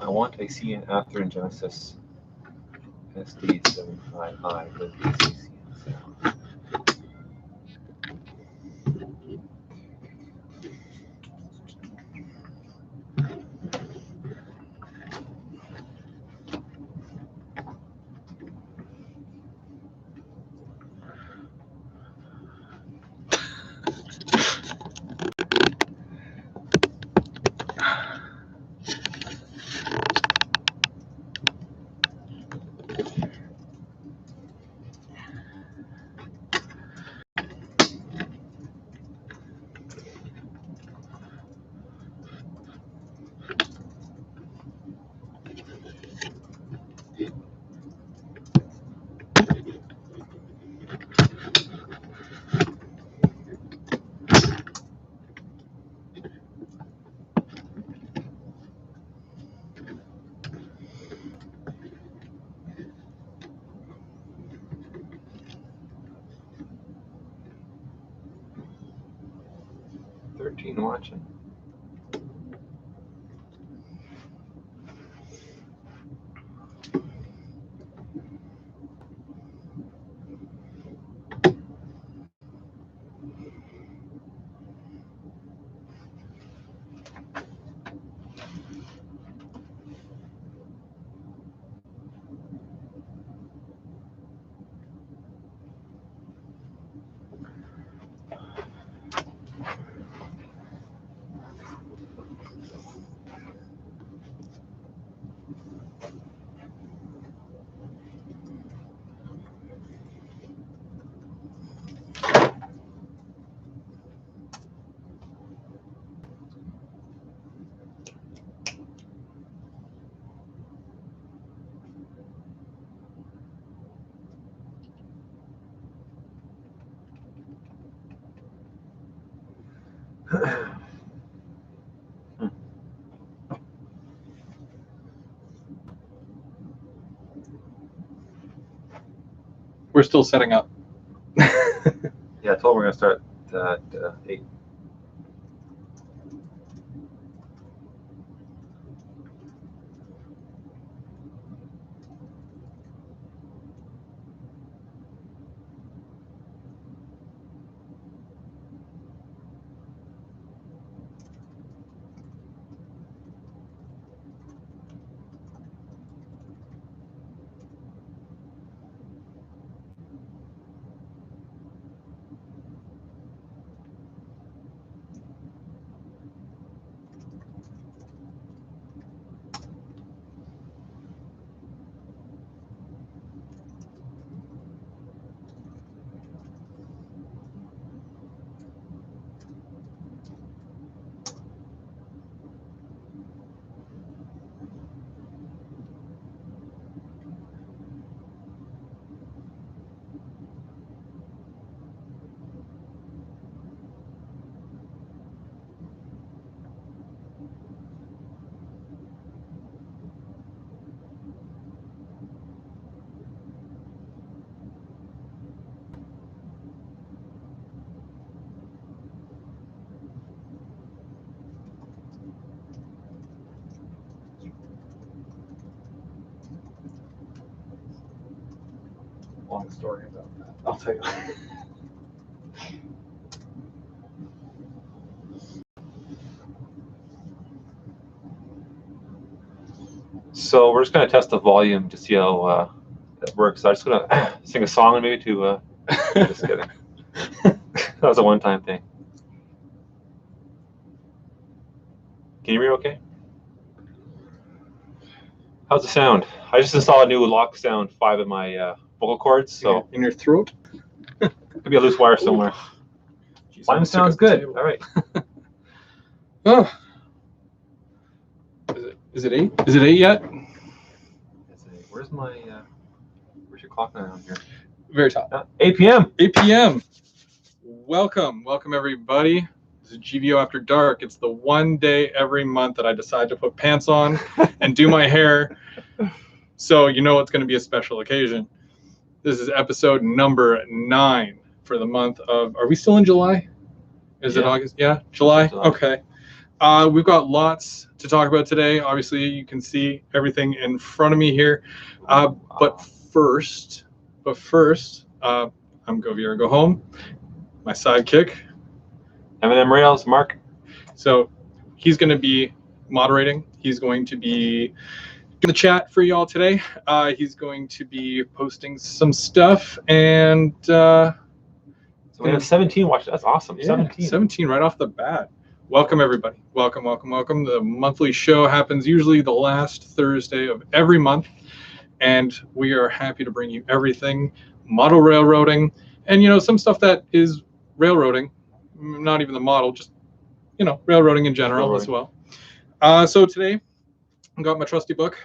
I want AC and after in Genesis SD75i with AC sound. Watching. We're still setting up. Yeah, I told we're going to start at 8. Long story about that. I'll tell you. So we're just going to test the volume to see how it works. So I'm just going to sing a song maybe to. Just kidding. That was a one-time thing. Can you hear me okay? How's the sound? I just installed a new Lock Sound 5 in my vocal cords. So in your throat? Could be a loose wire somewhere. Volume sounds good. All right. Oh. Is it 8? Is it 8 yet? Where's my where's your clock on here? Very top. 8 p.m. 8 p.m. Welcome everybody. This is GVO After Dark. It's the one day every month that I decide to put pants on and do my hair. So you know it's going to be a special occasion. This is episode number 9 for the month of. Are we still in July? Is it August? Yeah, July. Okay. We've got lots to talk about today. Obviously, you can see everything in front of me here. But first, I'm Go Go Home, my sidekick. M&M Rails, Mark. So he's going to be moderating. He's going to be in the chat for y'all today. He's going to be posting some stuff, and so we have 17 watching. That's awesome. Yeah, 17 right off the bat. Welcome, everybody. Welcome, welcome, welcome. The monthly show happens usually the last Thursday of every month, and we are happy to bring you everything model railroading and, some stuff that is railroading, not even the model, just, railroading in general as well. So today, I got my trusty book.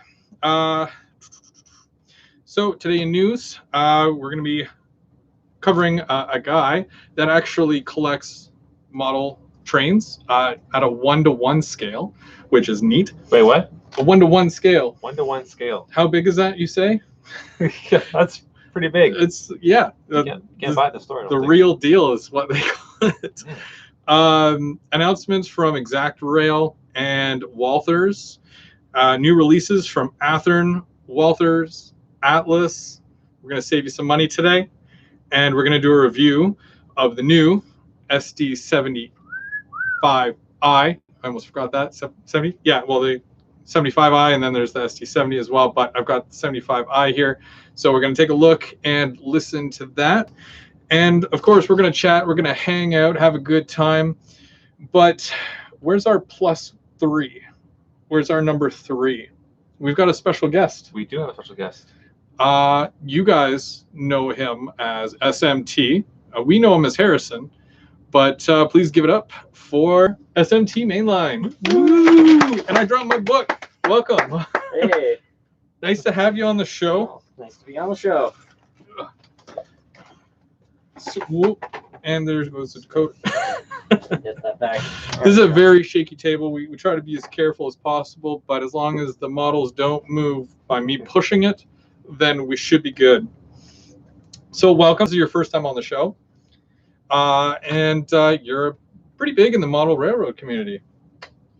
So today in news, we're going to be covering a guy that actually collects model trains at a 1-to-1 scale, which is neat. Wait, what? A 1-to-1 scale. 1-to-1 scale. How big is that, you say? Yeah, that's pretty big. It's, yeah. You can't buy it at the store. The real deal is what they call it. Announcements from Exact Rail and Walthers. New releases from Athearn, Walthers, Atlas. We're going to save you some money today. And we're going to do a review of the new SD75i. I almost forgot that. 70? Yeah, well, the 75i, and then there's the SD70 as well. But I've got the 75i here. So we're going to take a look and listen to that. And, of course, we're going to chat. We're going to hang out, have a good time. But where's our +3? Where's our number 3? We've got a special guest. We do have a special guest. You guys know him as SMT. We know him as Harrison, but please give it up for SMT Mainline. Woo! And I dropped my book. Welcome. Hey. Nice to have you on the show. Oh, nice to be on the show. So, and there goes the coat. Get that back. This is a very shaky table. We try to be as careful as possible, but as long as the models don't move by me pushing it, then we should be good. So welcome. This is your first time on the show. And you're pretty big in the model railroad community.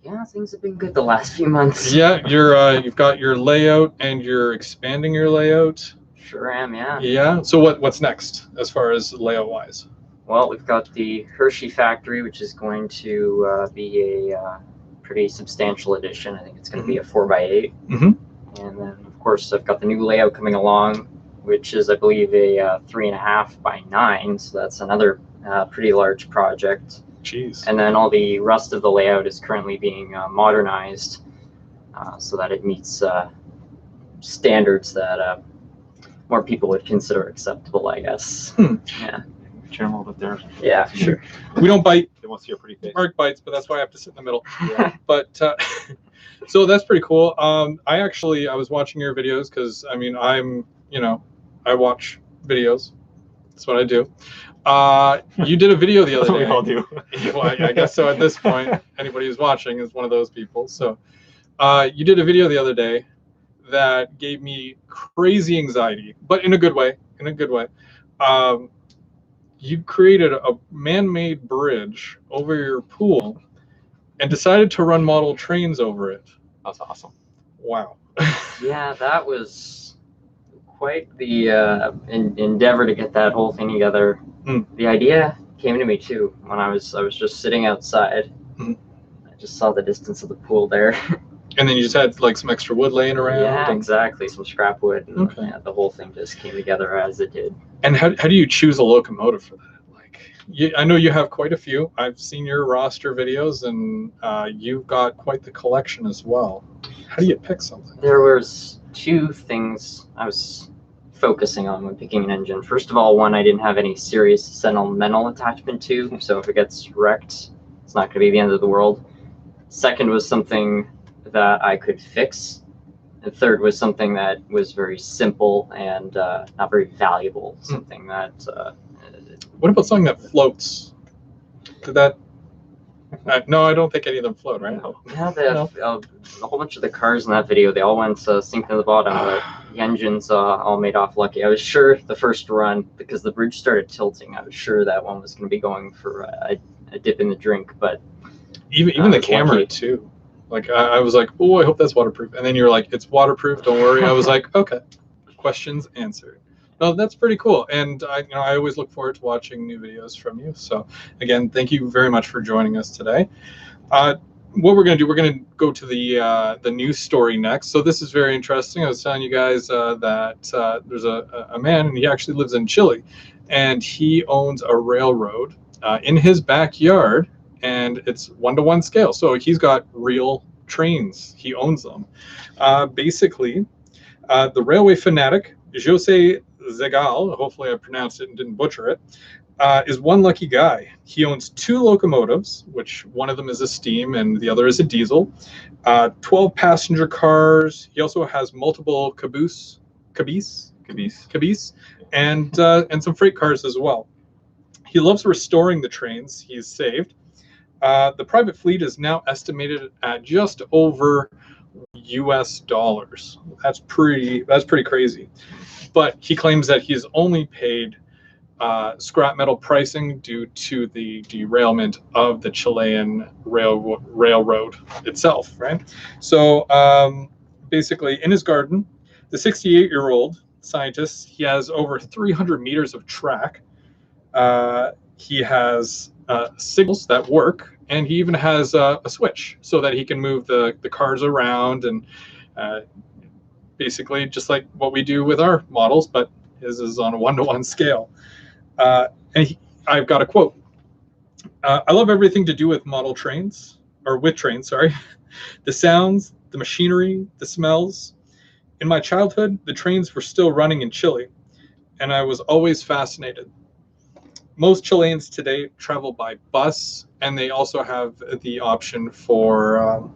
Yeah, things have been good the last few months. Yeah, you've got your layout and you're expanding your layout. Sure am, yeah. Yeah. So what's next as far as layout wise? Well, we've got the Hershey factory, which is going to be a pretty substantial addition. I think it's going to be a 4x8. Mm-hmm. And then, of course, I've got the new layout coming along, which is, I believe, a 3.5x9. So that's another pretty large project. Jeez. And then all the rest of the layout is currently being modernized so that it meets standards that more people would consider acceptable, I guess. Yeah. Turn a little bit there. Yeah, sure. We don't bite. They won't see your pretty face. Mark bites, but that's why I have to sit in the middle. Yeah. But so that's pretty cool. I was watching your videos because I watch videos. That's what I do. You did a video the other day. We all do. Well, I guess so. At this point, anybody who's watching is one of those people. So you did a video the other day that gave me crazy anxiety, but in a good way. You created a man-made bridge over your pool and decided to run model trains over it. That's awesome. Wow. Yeah, that was quite the endeavor to get that whole thing together. The idea came to me too when I was just sitting outside. I just saw the distance of the pool there. And then you just had like some extra wood laying around. Yeah, exactly. Some scrap wood. And, okay. Yeah, the whole thing just came together as it did. And how do you choose a locomotive for that? Like, I know you have quite a few. I've seen your roster videos, and you've got quite the collection as well. How do you pick something? There was two things I was focusing on when picking an engine. First of all, one I didn't have any serious sentimental attachment to, so if it gets wrecked, it's not going to be the end of the world. Second was something that I could fix. And third was something that was very simple and not very valuable. Something that... what about something that floats? Did that... no, I don't think any of them float, right? Yeah, a whole bunch of the cars in that video, they all went sink to the bottom, but the engines all made off lucky. I was sure the first run, because the bridge started tilting, I was sure that one was going to be going for a dip in the drink, but Even the was camera lucky. too. Like I was like, oh, I hope that's waterproof. And then you're like, it's waterproof. Don't worry. I was like, okay, questions answered. No, that's pretty cool. And I always look forward to watching new videos from you. So again, thank you very much for joining us today. What we're going to do, we're going to go to the news story next. So this is very interesting. I was telling you guys that there's a man, and he actually lives in Chile, and he owns a railroad in his backyard, and it's 1-to-1 scale. So he's got real trains. He owns them. Basically, the railway fanatic, Jose Zegal, hopefully I pronounced it and didn't butcher it, is one lucky guy. He owns 2 locomotives, which one of them is a steam and the other is a diesel, 12 passenger cars. He also has multiple caboose, and some freight cars as well. He loves restoring the trains he's saved. The private fleet is now estimated at just over US dollars. That's pretty crazy. But he claims that he's only paid scrap metal pricing due to the derailment of the Chilean railroad itself, right? So basically, in his garden, the 68-year-old scientist, he has over 300 meters of track. He has signals that work, and he even has a switch so that he can move the cars around, and basically just like what we do with our models, but his is on a 1-to-1 scale. I've got a quote. I love everything to do with trains. Sorry. The sounds, the machinery, the smells. In my childhood, the trains were still running in Chile, and I was always fascinated. Most Chileans today travel by bus, and they also have the option for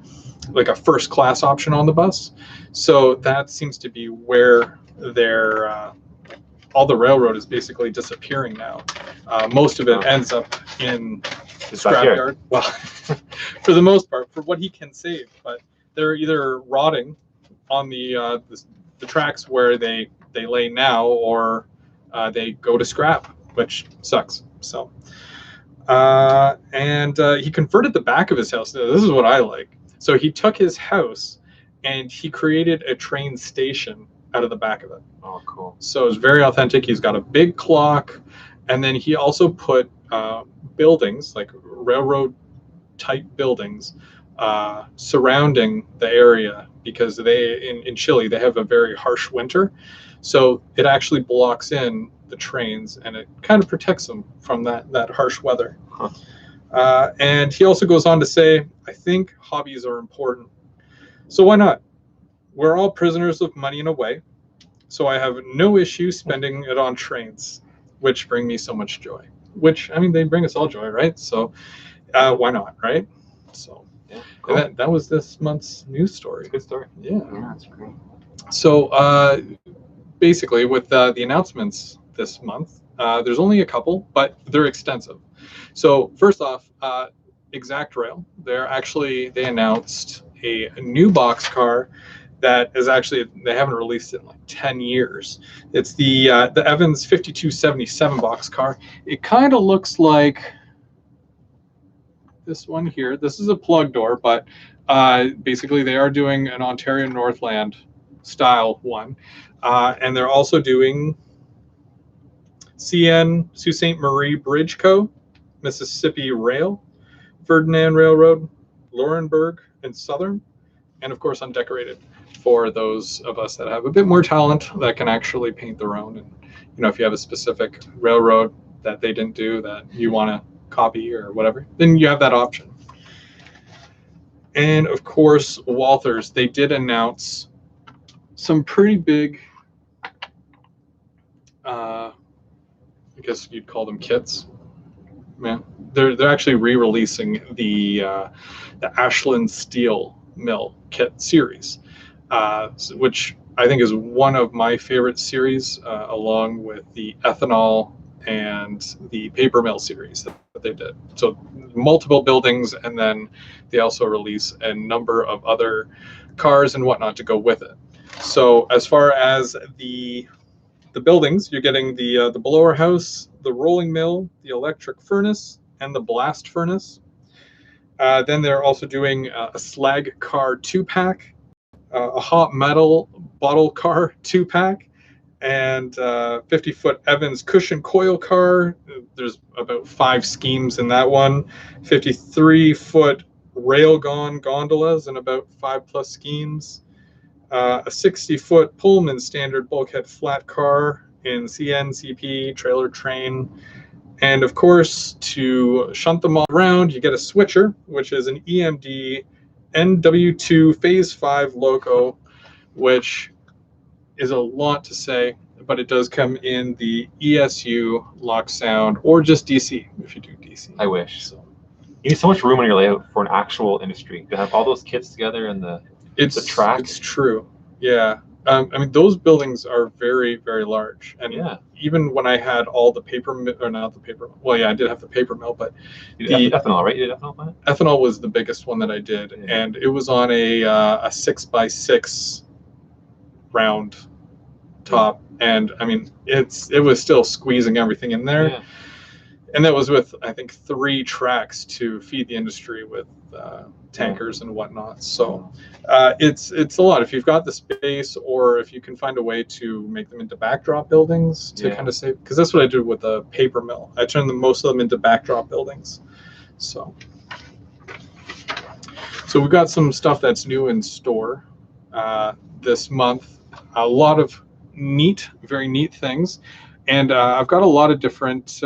like a first class option on the bus. So that seems to be where their all the railroad is basically disappearing now. Most of it ends up in the scrapyard. Well, for the most part, for what he can save, but they're either rotting on the tracks where they lay now, or they go to scrap, which sucks. So, he converted the back of his house. Now, this is what I like. So he took his house and he created a train station out of the back of it. Oh, cool. So it's very authentic. He's got a big clock, and then he also put buildings, like railroad type buildings, surrounding the area, because in Chile they have a very harsh winter, so it actually blocks in the trains and it kind of protects them from that harsh weather. Huh. And he also goes on to say, I think hobbies are important, so why not? We're all prisoners of money in a way, so I have no issue spending it on trains, which bring me so much joy. Which, I mean, they bring us all joy, right? So why not, right? So yeah, cool. that was this month's news story. Good story. Yeah, that's great. So basically, with the announcements this month, there's only a couple, but they're extensive. So first off, Exact Rail, they announced a new boxcar that is actually, they haven't released it in like 10 years. It's the Evans 5277 boxcar. It kind of looks like this one here. This is a plug door, but basically they are doing an Ontario Northland style one. And they're also doing CN, Sault Ste. Marie Bridge Co., Mississippi Rail, Ferdinand Railroad, Laurenburg, and Southern, and of course Undecorated, for those of us that have a bit more talent that can actually paint their own. And if you have a specific railroad that they didn't do that you want to copy or whatever, then you have that option. And of course, Walthers, they did announce some pretty big, I guess you'd call them kits. Man, they're actually re-releasing the Ashland Steel Mill kit series, which I think is one of my favorite series, along with the ethanol and the paper mill series that they did. So multiple buildings, and then they also release a number of other cars and whatnot to go with it. So as far as the buildings, you're getting the blower house, the rolling mill, the electric furnace, and the blast furnace. Then they're also doing a slag car 2-pack, a hot metal bottle car 2-pack, and 50-foot Evans cushion coil car. There's about 5 schemes in that one. 53-foot railgun gondolas and about 5+ schemes. A 60-foot Pullman standard bulkhead flat car in CN, CP, trailer train. And of course, to shunt them all around, you get a switcher, which is an EMD NW2 Phase 5 loco, which is a lot to say, but it does come in the ESU lock sound, or just DC if you do DC. I wish. So you need so much room in your layout for an actual industry to have all those kits together and the track. It's true. Yeah. I mean, those buildings are very, very large. And yeah, even when I had all the paper, or not the paper, well, yeah, I did have the paper mill, but you did ethanol, right? You did ethanol plant? Ethanol was the biggest one that I did. Yeah. And it was on a 6x6 round top. Yeah. And I mean, it was still squeezing everything in there. Yeah. And that was with, I think, 3 tracks to feed the industry with tankers and whatnot. So it's a lot. If you've got the space, or if you can find a way to make them into backdrop buildings to kind of save, because that's what I did with the paper mill. I turned most of them into backdrop buildings. So we've got some stuff that's new in store this month. A lot of very neat things. And I've got a lot of different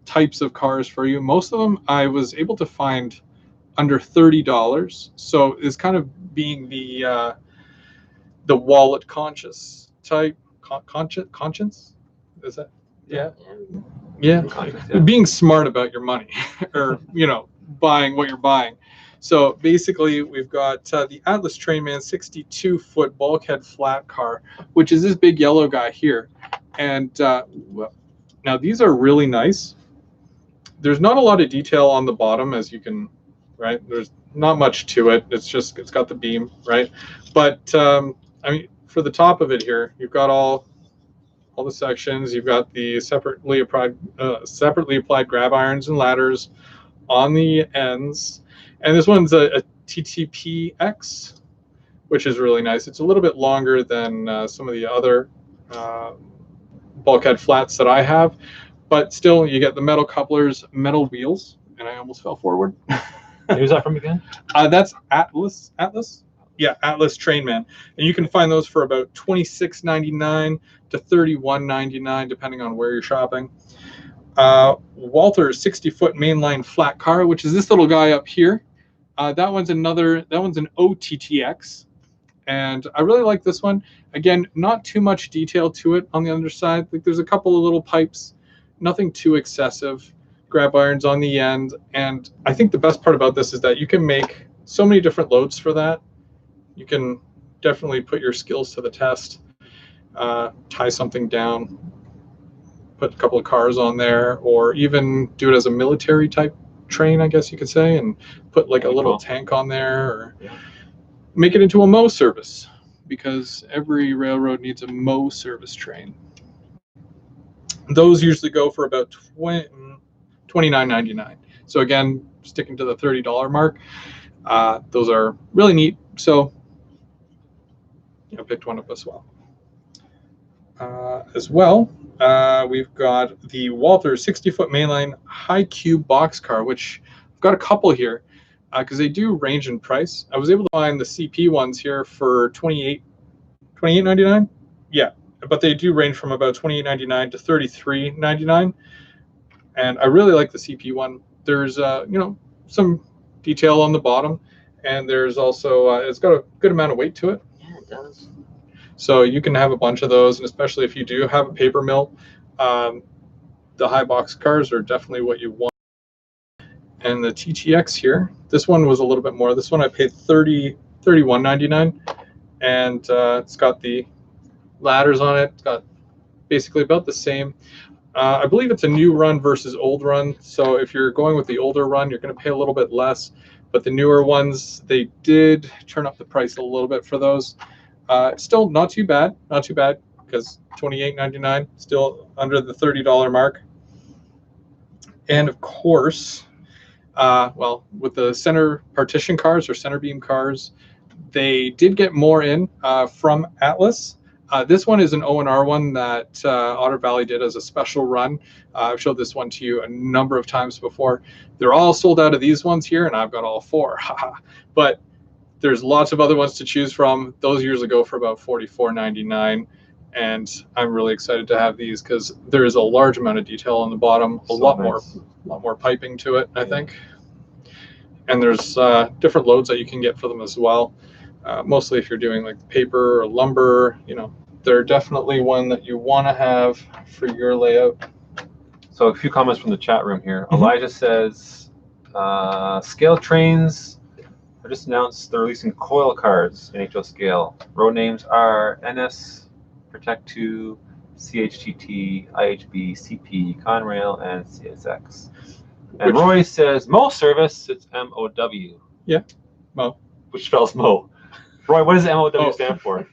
types of cars for you. Most of them I was able to find under $30, so it's kind of being the wallet conscious type. Conscience, is that? Yeah. Being smart about your money, or buying what you're buying. So basically, we've got the Atlas Trainman 62-foot bulkhead flat car, which is this big yellow guy here. And now these are really nice. There's not a lot of detail on the bottom, as you can, right? There's not much to it. It's got the beam, right? But I mean, for the top of it here, you've got all the sections. You've got the separately applied grab irons and ladders on the ends. And this one's a TTPX, which is really nice. It's a little bit longer than some of the other bulkhead flats that I have, but still you get the metal couplers, metal wheels, and I almost fell forward. Who's that from again? That's Atlas. Yeah, Atlas Trainman, and you can find those for about $26.99 to $31.99 depending on where you're shopping. Walther's 60-foot mainline flat car, which is this little guy up here. That one's an OTTX. And I really like this one. Again, not too much detail to it on the underside. Like, there's a couple of little pipes, nothing too excessive. Grab irons on the end. And I think the best part about this is that you can make so many different loads for that. You can definitely put your skills to the test. Tie something down, put a couple of cars on there, or even do it as a military type train, I guess you could say, and put like a little tank on there, or make it into a mow service, because every railroad needs a mow service train. Those usually go for about $29.99. So again, sticking to the $30 mark. Those are really neat. So I picked one up as well. We've got the Walther 60-foot mainline high cube boxcar, which I've got a couple here. Because they do range in price. I was able to find the CP ones here for $28.99. Yeah, but they do range from about $28.99 to $33.99. And I really like the CP one. There's some detail on the bottom, and there's also it's got a good amount of weight to it. Yeah, it does. So you can have a bunch of those, and especially if you do have a paper mill, the high box cars are definitely what you want. And the TTX here, this one was a little bit more. This one I paid $31.99, and it's got the ladders on it. It's got basically about the same. I believe it's a new run versus old run. So if you're going with the older run, you're going to pay a little bit less. But the newer ones, they did turn up the price a little bit for those. Still not too bad, because $28.99, still under the $30 mark. And of course, well, with the center partition cars or center beam cars, they did get more in from Atlas. This one is an O&R one that Otter Valley did as a special run. I've showed this one to you a number of times before. They're all sold out of these ones here, and I've got all 4. But there's lots of other ones to choose from. Those usually go for about $44.99, and I'm really excited to have these because there is a large amount of detail on the bottom, a lot more piping to it, I think. And there's different loads that you can get for them as well. Mostly if you're doing like paper or lumber, you know, they're definitely one that you want to have for your layout. So a few comments from the chat room here. Elijah says, scale trains are just announced they're releasing coil cards in HO scale. Road names are NS, Protect 2, CHTT, IHB, CP, Conrail, and CSX. And Roy says, Mo service, it's MOW. Yeah, Mo. Which spells Mo. Roy, what does MOW stand for?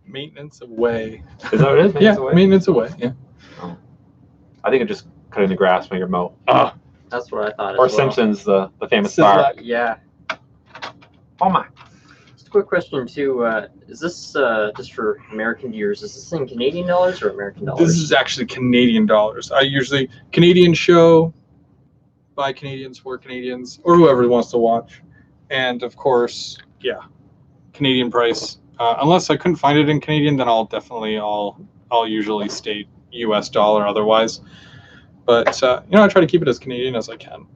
Maintenance away. Is that what it is? Yeah, maintenance away. Yeah. Oh. I think it just cutting the grass when you're Mo. That's what I thought. Or as well. Simpsons, the famous bar. Yeah. Oh my. Just a quick question too. Is this just for American viewers? Is this in Canadian dollars or American dollars? This is actually Canadian dollars. I usually Canadian show by Canadians for Canadians or whoever wants to watch, and of course, yeah, Canadian price. Unless I couldn't find it in Canadian, then I'll usually state US dollar otherwise. But you know, I try to keep it as Canadian as I can.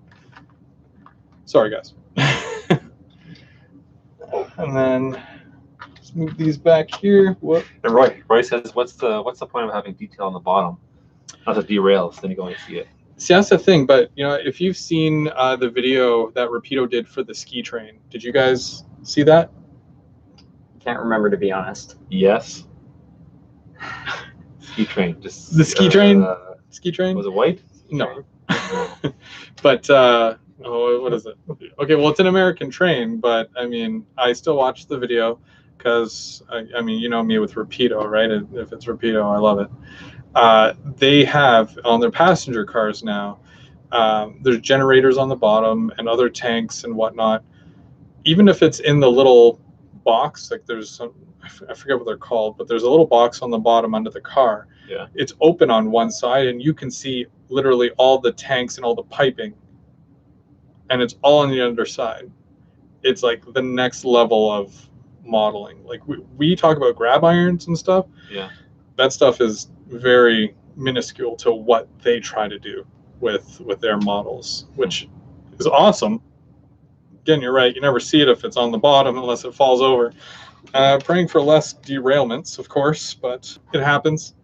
Sorry, guys. And then let's move these back here. What? And Roy says, what's the point of having detail on the bottom? Not to derail, so then you go and see it. See, that's the thing. But you know, if you've seen the video that Rapido did for the ski train, did you guys see that? Can't remember, to be honest. Yes. Ski train. Just The ski train. Ski train. Was it white? No. But what is it? Okay, well, it's an American train, but I mean, I still watch the video because I mean, you know me with Rapido, right? If it's Rapido, I love it. They have on their passenger cars now. There's generators on the bottom and other tanks and whatnot. Even if it's in the little box, like there's some, I forget what they're called, but there's a little box on the bottom under the car. Yeah. It's open on one side, and you can see literally all the tanks and all the piping, and it's all on the underside. It's like the next level of modeling. Like we talk about grab irons and stuff. Yeah. That stuff is very minuscule to what they try to do with their models, which is awesome. Again, you're right. You never see it if it's on the bottom unless it falls over. Praying for less derailments, of course, but it happens.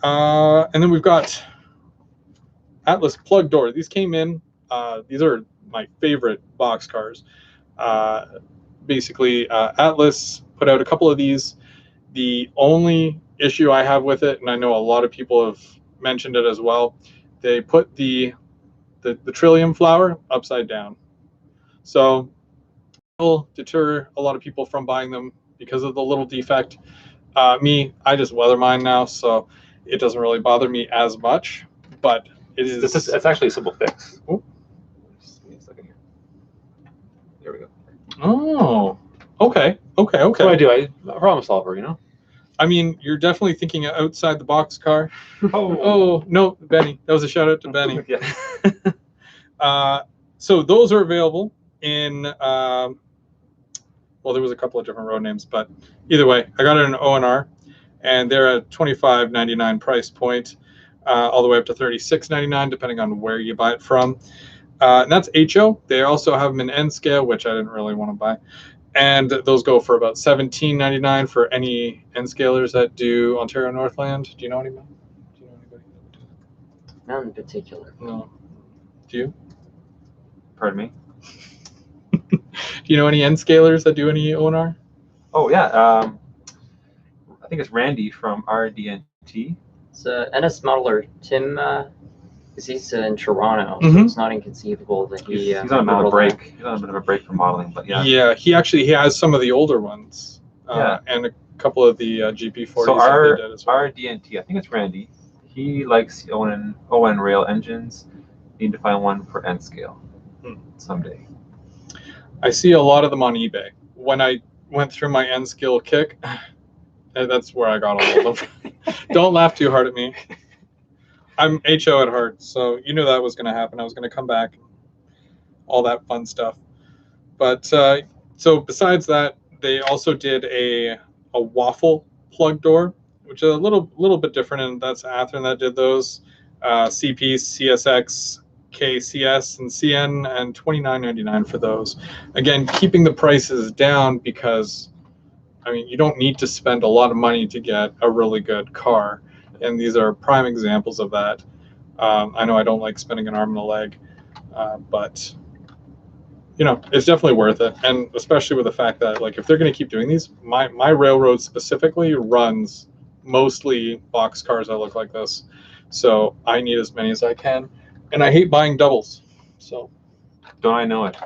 And then we've got Atlas plug door. These came in. These are my favorite box cars. Basically, Atlas put out a couple of these. The only issue I have with it, and I know a lot of people have mentioned it as well, they put the trillium flower upside down. So it'll deter a lot of people from buying them because of the little defect. I just weather mine now, so it doesn't really bother me as much, but it is. It's actually a simple fix. Oh. Just give me a second here. There we go. Oh, okay. What do I do? I'm a problem solver, you know? I mean, you're definitely thinking outside the box car. Oh. Oh, no, Benny. That was a shout out to Benny. Yeah. So those are available in, well, there was a couple of different road names, but either way, I got it in O&R, and they're at $25.99 price point, all the way up to $36.99, depending on where you buy it from. And that's HO. They also have them in N scale, which I didn't really want to buy. And those go for about $17.99 for any N scalers that do Ontario Northland. Do you know anybody? Not in particular. No. Do you? Pardon me? Do you know any N scalers that do any O&R? Oh, yeah. I think it's Randy from RDNT. It's NS modeler Tim, because he's in Toronto, so Mhm. it's not inconceivable that he He's on a bit of a modeled break. He's on a bit of a break from modeling, but yeah. Yeah, he has some of the older ones, Yeah. and a couple of the GP40s. So that they did as well. RDNT, I think it's Randy. He likes ON rail engines, Need to find one for N scale someday. I see a lot of them on eBay. When I went through my N scale kick, that's where I got all of them. Don't laugh too hard at me. I'm HO at heart, so you knew that was going to happen. I was going to come back, all that fun stuff. But so besides that, they also did a waffle plug door, which is a little bit different, and that's Athearn that did those. CP, CSX, KCS, and CN, and $29.99 for those. Again, keeping the prices down because, I mean, you don't need to spend a lot of money to get a really good car, and these are prime examples of that. I know I don't like spending an arm and a leg, but you know, it's definitely worth it, and especially with the fact that, like, if they're going to keep doing these, my railroad specifically runs mostly box cars that look like this, so I need as many as I can, and I hate buying doubles. So Don't I know it?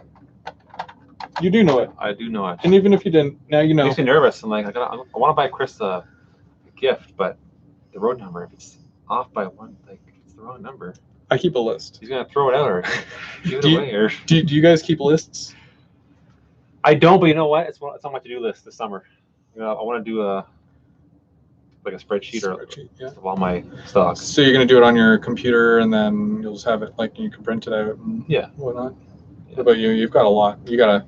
you do know it, I do know it. and even if you didn't, now you It know. makes me nervous. I'm like, I want to buy Chris a gift, but the road number, if it's off by one, like, it's the wrong number. I keep a list. He's gonna throw it out or give it Do you- away. Or Do you guys keep lists? I don't, but you know what? It's on my to-do list this summer. You know, I want to do a spreadsheet Yeah. of all my stocks. So you're gonna do it on your computer, and then you'll just have it, like, you can print it out and whatnot. Yeah. What about you? You've got a lot. You got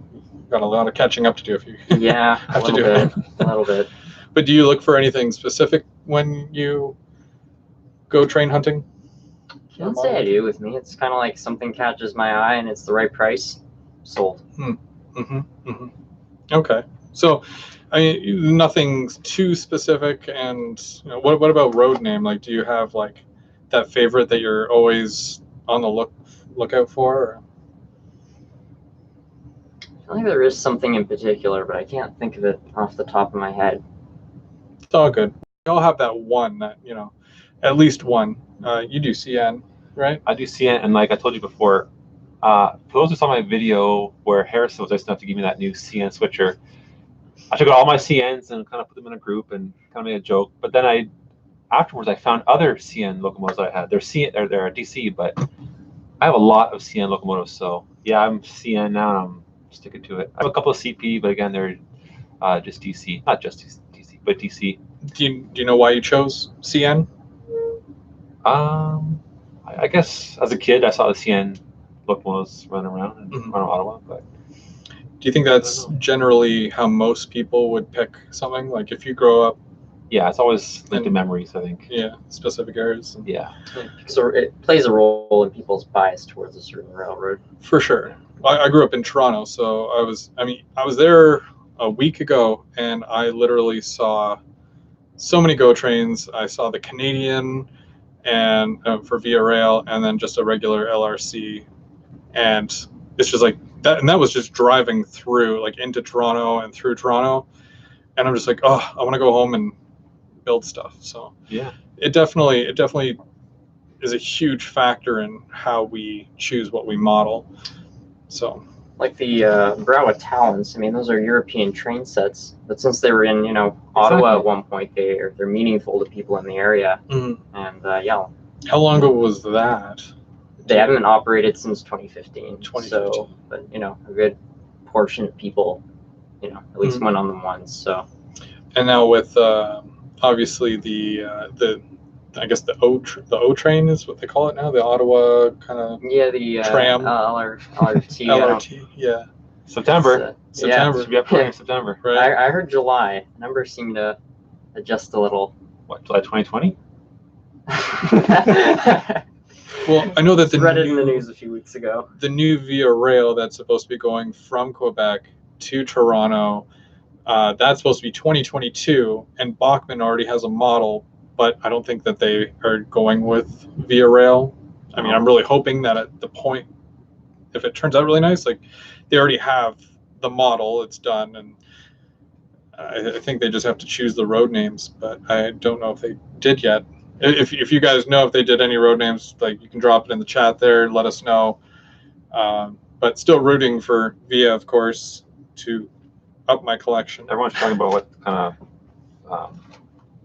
a lot of catching up to do if you Yeah, a have to little do bit. it. A little bit. But do you look for anything specific when you go train hunting? Can't say I do with me. It's kind of like something catches my eye and it's the right price, sold. Okay. So, I mean, nothing too specific. And you know, what about road name? Like, do you have like that favorite that you're always on the lookout for? Or? I feel like there is something in particular, but I can't think of it off the top of my head. It's all good. We all have that one that, you know, at least one. You do CN, right? I do CN, and like I told you before, for those who saw my video where Harrison was nice enough to give me that new CN switcher, I took out all my CNs and kind of put them in a group and kind of made a joke. But then afterwards I found other CN locomotives that I had. They're DC, but I have a lot of CN locomotives. So yeah, I'm CN now, and I'm sticking to it. I have a couple of CP, but again, they're just DC, not just DC, but DC. Do you know why you chose CN? I guess as a kid I saw the CN locomotives running around Ottawa, but do you think that's generally how most people would pick something? Like if you grow up, yeah, it's always linked to memories, I think. Yeah, specific areas. Yeah. So it plays a role in people's bias towards a certain railroad. For sure. I grew up in Toronto, so I was there a week ago, and I literally saw so many GO trains. I saw the Canadian and for Via Rail, and then just a regular LRC, and it's just like that. And that was just driving through, like, into Toronto and through Toronto, and I'm just like, oh, I want to go home and build stuff. So yeah, it definitely is a huge factor in how we choose what we model. So like the Browa Talons, I mean, those are European train sets, but since they were in, you know, Ottawa at one point, they're meaningful to people in the area. And yeah. How long ago was that? They haven't been operated since 2015. So, but you know, a good portion of people, you know, at least went on them once. So. And now with obviously the I guess the O train is what they call it now, the Ottawa kind of the tram LRT. LRT, yeah. September. September. Should be up in September. Right. I heard July. Numbers seem to adjust a little. What, July 2020? Well, I know that read it in the news a few weeks ago. The new Via Rail that's supposed to be going from Quebec to Toronto, that's supposed to be 2022, and Bachmann already has a model, but I don't think that they are going with Via Rail. I mean, I'm really hoping that at the point, if it turns out really nice, like they already have the model, it's done, and I think they just have to choose the road names, but I don't know if they did yet. If you guys know if they did any road names, like, you can drop it in the chat there and let us know. But still rooting for Via, of course, to up my collection. Everyone's talking about what kind of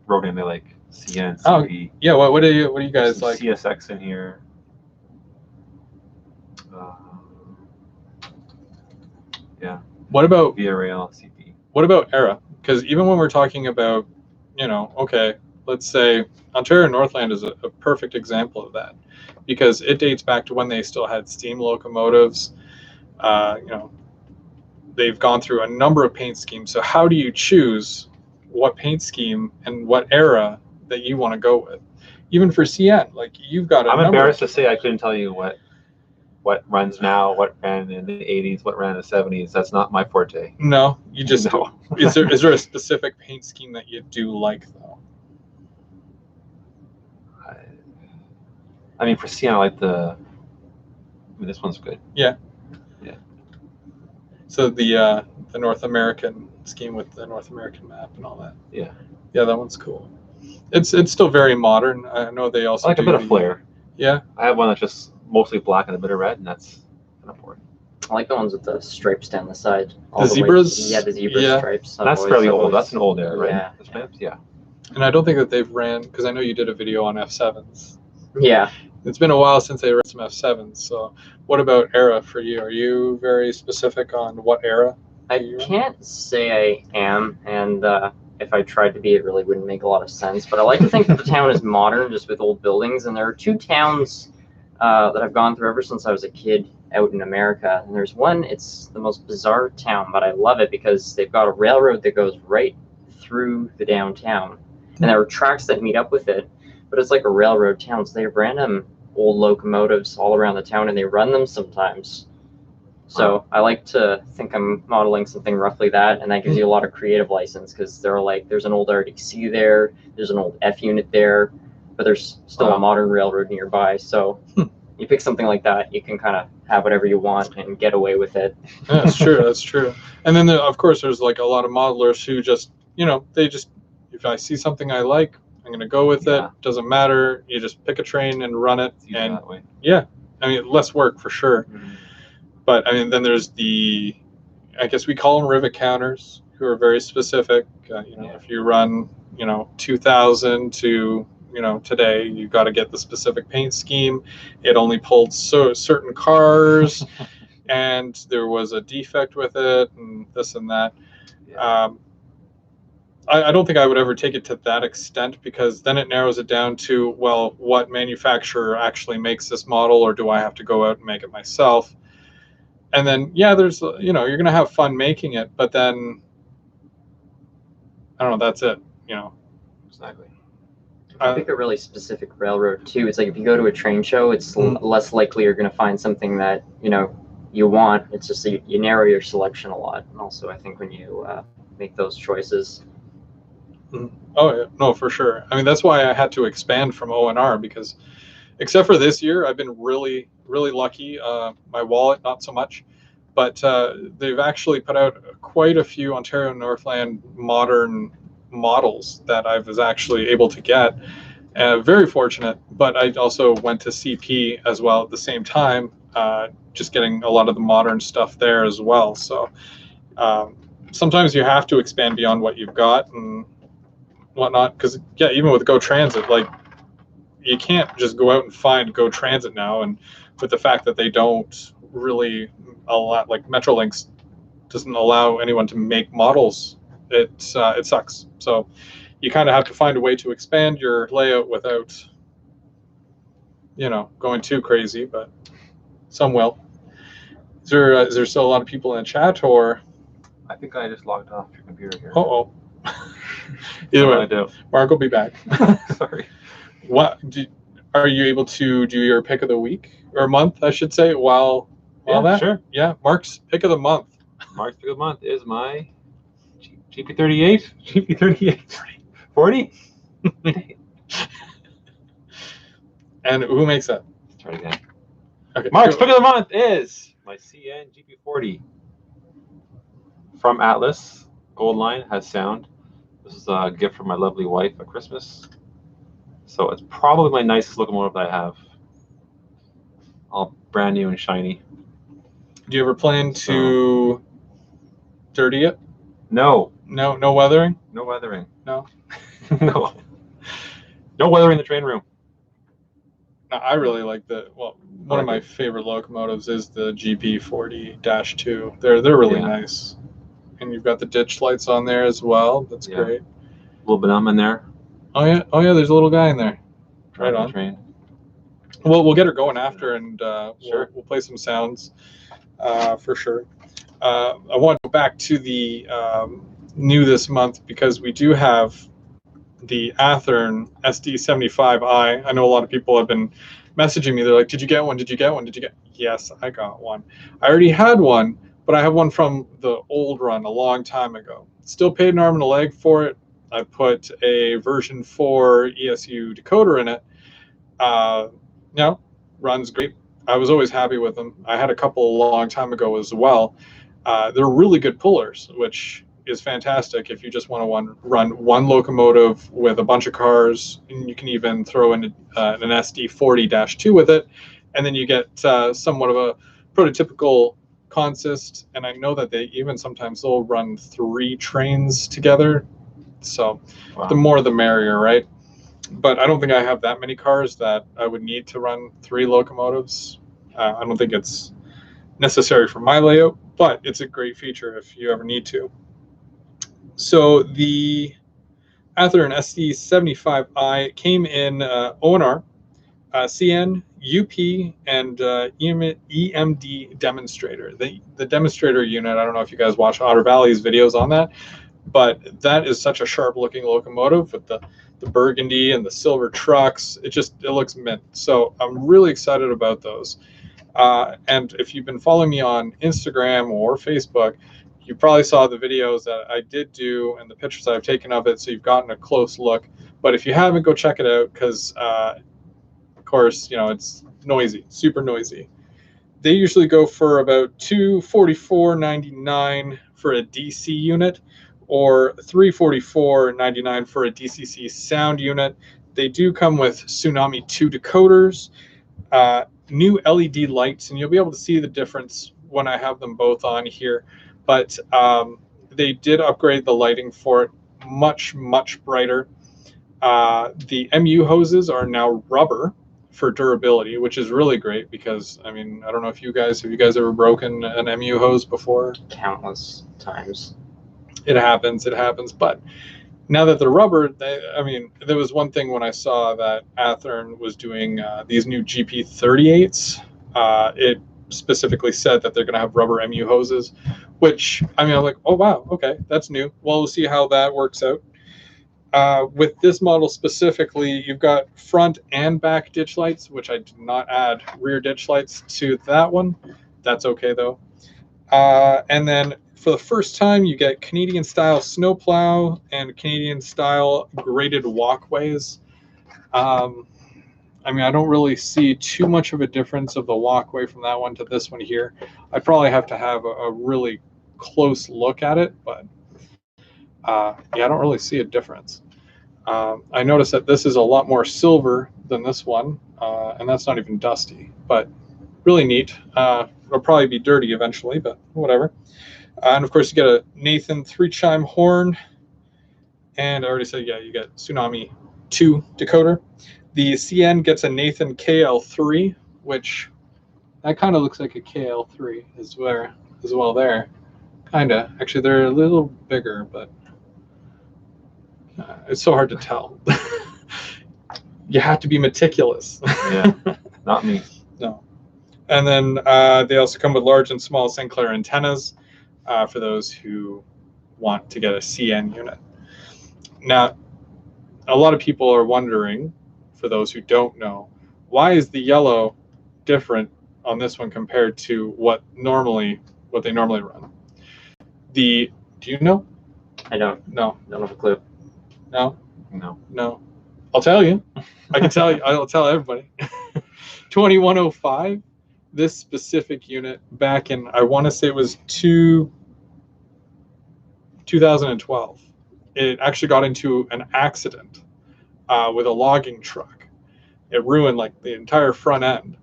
road name they like. CN, CP. Yeah. What do you guys like? CSX in here. Yeah. What about Via rail, CP. What about era? Because even when we're talking about, okay, let's say Ontario Northland is a perfect example of that, because it dates back to when they still had steam locomotives. They've gone through a number of paint schemes. So how do you choose what paint scheme and what era that you want to go with? Even for CN, like you've got I'm embarrassed to say I couldn't tell you what runs now, what ran in the 80s, what ran in the 70s. That's not my forte. No, you just No. Is there a specific paint scheme that you do like though? I mean, for CN, I like this one's good. Yeah. Yeah. So the North American scheme with the North American map and all that. Yeah. Yeah, that one's cool. It's still very modern. I know they also I like a bit of flair. Yeah. I have one that's just mostly black and a bit of red, and that's kind of boring. I like the ones with the stripes down the side. The zebras? Yeah, the zebra Yeah. stripes. That's fairly old. That's an old era, right? Yeah. The stamps? Yeah. And I don't think that they've ran, because I know you did a video on F7s. Yeah. It's been a while since they ran some F7s. So what about era for you? Are you very specific on what era? I can't say I am, and if I tried to be, it really wouldn't make a lot of sense. But I like to think that the town is modern, just with old buildings. And there are two towns that I've gone through ever since I was a kid out in America. And there's one, it's the most bizarre town, but I love it because they've got a railroad that goes right through the downtown. And there are tracks that meet up with it, but it's like a railroad town. So they have random old locomotives all around the town, and they run them sometimes. So I like to think I'm modeling something roughly that, and that gives you a lot of creative license, because they're like, there's an old RDC there, there's an old F unit there, but there's still a modern railroad nearby. So you pick something like that, you can kind of have whatever you want and get away with it. Yeah, that's true. That's true. And then of course there's like a lot of modelers who just, they just, if I see something I like, I'm going to go with it. Doesn't matter. You just pick a train and run it. And that way. Yeah, I mean, less work for sure. Mm-hmm. But I mean, then there's I guess we call them rivet counters, who are very specific. If you run, 2000 to, today, you've got to get the specific paint scheme. It only pulled certain cars, and there was a defect with it, and this and that. Yeah. I don't think I would ever take it to that extent, because then it narrows it down to, well, what manufacturer actually makes this model, or do I have to go out and make it myself? And then, there's, you're going to have fun making it, but then, I don't know, that's it, Exactly. I think a really specific railroad, too. It's like if you go to a train show, it's less likely you're going to find something that, you want. It's just that you narrow your selection a lot. And also, I think when you make those choices. Oh, yeah. No, for sure. I mean, that's why I had to expand from ONR, because except for this year, I've been really, really lucky. My wallet, not so much, but they've actually put out quite a few Ontario Northland modern models that I was actually able to get. Very fortunate, but I also went to CP as well at the same time, just getting a lot of the modern stuff there as well. So sometimes you have to expand beyond what you've got and whatnot, because even with Go Transit, like, you can't just go out and find Go Transit now, and with the fact that they don't really allow, like Metrolinx doesn't allow anyone to make models, it sucks. So you kind of have to find a way to expand your layout without, going too crazy, but some will. Is there still a lot of people in the chat, or? I think I just logged off your computer here. Uh-oh. Either way, Mark will be back. Sorry. Are you able to do your pick of the week, or month, I should say, while that? Sure. Yeah, Mark's pick of the month. Mark's pick of the month is my GP38. GP38. 40? And who makes that? Let's try it again. Okay. Mark's pick of the month is my CN GP40 from Atlas. Gold line, has sound. This is a gift from my lovely wife at Christmas. So it's probably my nicest locomotive that I have. All brand new and shiny. Do you ever plan to dirty it? No. No weathering? No weathering. No? No. No weathering in the train room. Now, I really like one of my favorite locomotives is the GB40-2. They're really nice. And you've got the ditch lights on there as well. That's great. A little Benum in there. Oh yeah, there's a little guy in there. Right on. Train. Well, we'll get her going after, and sure. we'll play some sounds for sure. I want to go back to the new this month because we do have the Athearn SD75i. I know a lot of people have been messaging me. They're like, "Did you get one? Did you get one? Did you get?" Yes, I got one. I already had one, but I have one from the old run a long time ago. Still paid an arm and a leg for it. I put a version 4 ESU decoder in it. Runs great. I was always happy with them. I had a couple a long time ago as well. They're really good pullers, which is fantastic if you just want to run one locomotive with a bunch of cars, and you can even throw in an SD40-2 with it, and then you get somewhat of a prototypical consist. And I know that they even sometimes they'll run 3 trains together, so the more the merrier, right? But I don't think I have that many cars that I would need to run 3 locomotives. I don't think it's necessary for my layout, but it's a great feature if you ever need to. So the Athearn SD75i came in ONR, CN, UP, and EMD demonstrator. The demonstrator unit, I don't know if you guys watch Otter Valley's videos on that, but that is such a sharp looking locomotive with the burgundy and the silver trucks. It looks mint. So I'm really excited about those. And if you've been following me on Instagram or Facebook, you probably saw the videos that I did do and the pictures I've taken of it, so you've gotten a close look. But if you haven't, go check it out because, of course, it's noisy, super noisy. They usually go for about $244.99 for a DC unit, or $344.99 for a DCC sound unit. They do come with Tsunami 2 decoders, new LED lights, and you'll be able to see the difference when I have them both on here. But they did upgrade the lighting for it, much brighter. The MU hoses are now rubber for durability, which is really great because, I mean, I don't know if have you guys ever broken an MU hose before? Countless times. It happens, but now that they're rubber, there was one thing when I saw that Athearn was doing these new GP38s, it specifically said that they're going to have rubber MU hoses, which, I'm like, oh wow, okay, that's new. Well, we'll see how that works out. With this model specifically, you've got front and back ditch lights, which I did not add rear ditch lights to that one. That's okay though. And then for the first time, you get Canadian style snowplow and Canadian style graded walkways. I don't really see too much of a difference of the walkway from that one to this one here. I'd probably have to have a really close look at it, but I don't really see a difference. I noticed that this is a lot more silver than this one, and that's not even dusty, but really neat. It'll probably be dirty eventually, but whatever. And of course, you get a Nathan 3-chime horn, and I already said, yeah, you get Tsunami 2 decoder. The CN gets a Nathan KL3, which that kind of looks like a KL3 as well there. Kind of. Actually, they're a little bigger, but it's so hard to tell. You have to be meticulous. Yeah, not me. No. And then they also come with large and small Sinclair antennas for those who want to get a CN unit. Now, a lot of people are wondering, for those who don't know, why is the yellow different on this one compared to what they normally run? Do you know? I don't. No. Don't have a clue. No? No. I'll tell you. I can tell you. I'll tell everybody. 2105, this specific unit back in, I want to say it was 2012. It actually got into an accident with a logging truck. It ruined like the entire front end.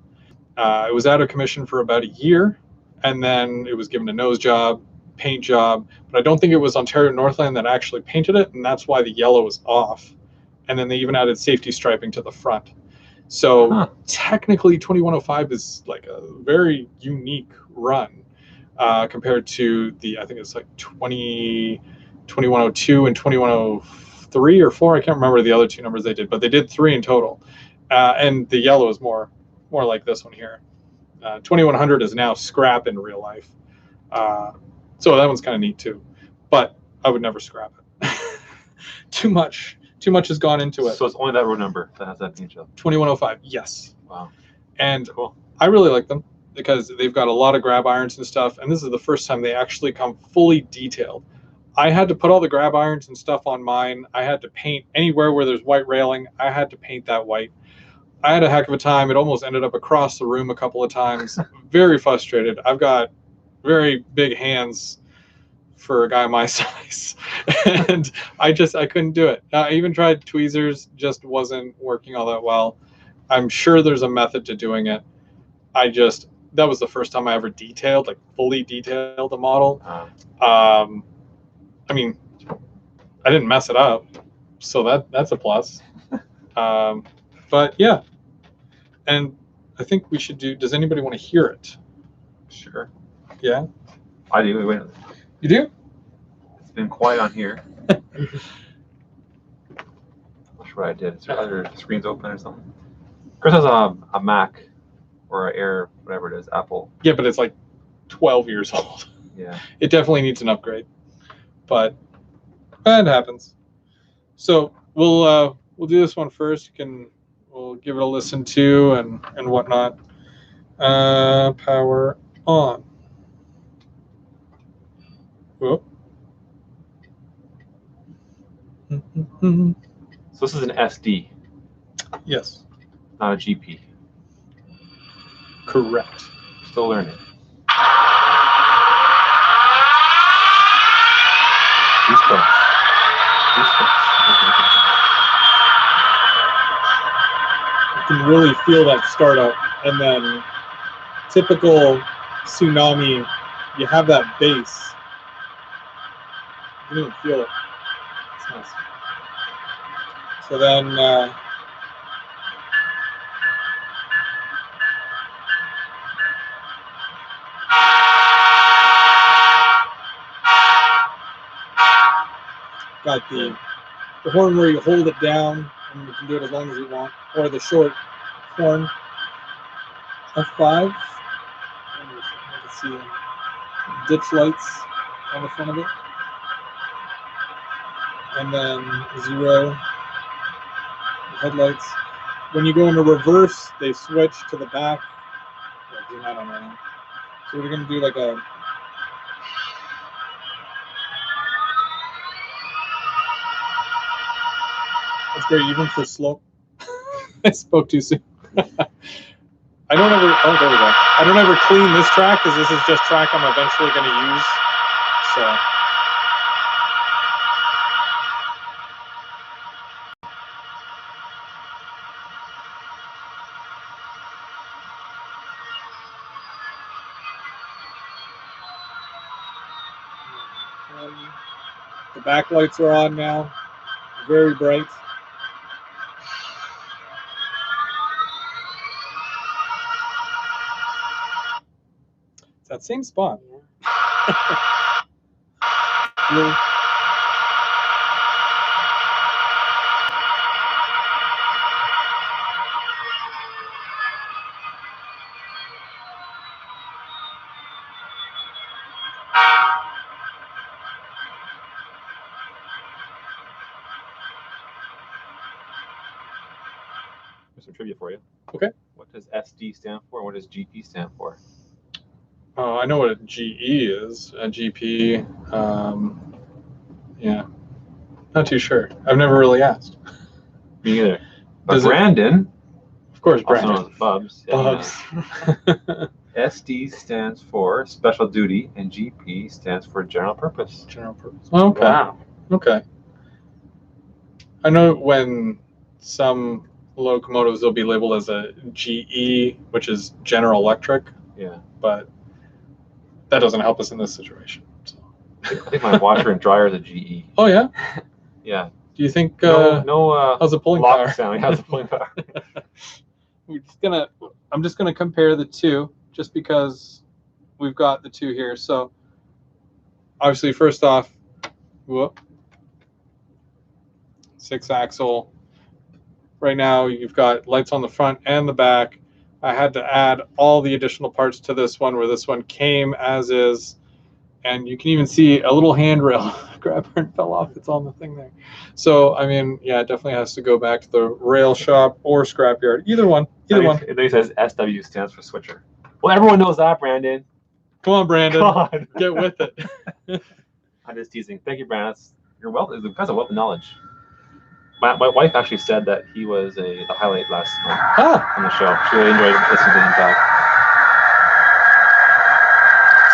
It was out of commission for about a year, and then it was given a nose job, paint job, but I don't think it was Ontario Northland that actually painted it, and that's why the yellow was off. And then they even added safety striping to the front. So technically 2105 is like a very unique run compared to the, I think it's like 2102 and 2103 or 4. I can't remember the other two numbers they did, but they did 3 in total. And the yellow is more like this one here. 2100 is now scrap in real life. So that one's kind of neat too. But I would never scrap it. Too much has gone into it. So it's only that road number that has that paint job. 2105, yes. Wow. And cool. I really like them because they've got a lot of grab irons and stuff. And this is the first time they actually come fully detailed. I had to put all the grab irons and stuff on mine. I had to paint anywhere where there's white railing. I had to paint that white. I had a heck of a time. It almost ended up across the room a couple of times. Very frustrated. I've got very big hands for a guy my size, and I couldn't do it. I even tried tweezers, just wasn't working all that well. I'm sure there's a method to doing it. That was the first time I ever fully detailed a model. I mean, I didn't mess it up, so that's a plus. But yeah, and I think we should do. Does anybody want to hear it? Sure. Yeah. I do. Wait. You do? It's been quiet on here. I'm not sure what I did. Is there other screens open or something? Chris has a Mac or an Air, whatever it is, Apple. Yeah, but it's like 12 years old. Yeah. It definitely needs an upgrade, but that happens. So we'll do this one first. We'll give it a listen to and whatnot. Power on. Whoop. So this is an SD. Yes. Not a GP. Correct. Still learning. Goosebumps. You can really feel that startup, and then typical Tsunami, you have that bass. You can even feel it. It's nice. So then got the horn where you hold it down, and you can do it as long as you want, or the short horn. F5. Let's see, ditch lights on the front of it, and then 0 headlights. When you go into reverse, they switch to the back. I don't know. So we're gonna do like a. That's great, even for slow. I spoke too soon. I don't ever. Oh, there we go. I don't ever clean this track because this is just track I'm eventually going to use. So. The backlights are on now. Very bright. It's that same spot. Blue. Here's some trivia for you. Okay. What does SD stand for, and what does GP stand for? Oh, I know what a GE is. A GP. Yeah. Not too sure. I've never really asked. Me either. But Brandon, of course, also Brandon. known as Bubs. Bubs. SD stands for special duty, and GP stands for general purpose. General purpose. Oh, okay. Wow. Okay. I know when some locomotives will be labeled as a GE, which is General Electric. Yeah. But that doesn't help us in this situation. So. I think my washer and dryer is a GE. Oh yeah. Yeah. Do you think no how's the pulling lock power? sound? How's the pulling power? I'm just gonna compare the two just because we've got the two here. So obviously, first off, whoop, 6-axle. Right now, you've got lights on the front and the back. I had to add all the additional parts to this one, where this one came as is. And you can even see a little handrail grabber and fell off. It's on the thing there. So, I mean, yeah, it definitely has to go back to the rail shop or scrapyard. Either one. Either one. Then he says SW stands for switcher. Well, everyone knows that, Brandon. Come on, Brandon. Come on. Get with it. I'm just teasing. Thank you, Brandon. You're that's a wealth of knowledge. My wife actually said that he was the highlight last month on the show. She really enjoyed listening to him talk.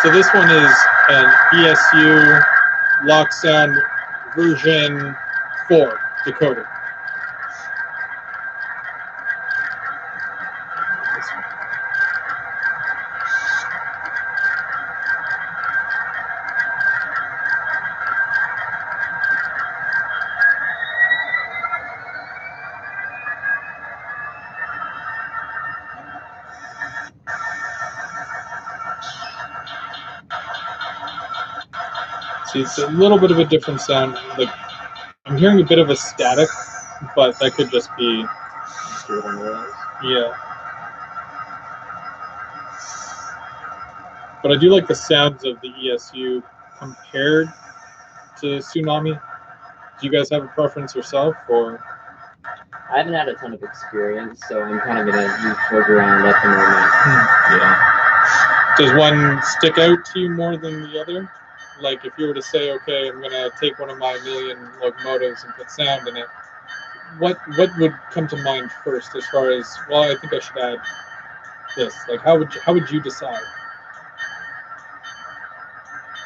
So this one is an ESU Lock Sound version 4 decoder. See, it's a little bit of a different sound. Like, I'm hearing a bit of a static, but that could just be. Yeah. But I do like the sounds of the ESU compared to Tsunami. Do you guys have a preference yourself, or? I haven't had a ton of experience, so I'm kind of in a neutral ground at the moment. Yeah. Does one stick out to you more than the other? Like, if you were to say, okay, I'm going to take one of my million locomotives and put sound in it, what would come to mind first as far as, well, I think I should add this? Like, how would you decide?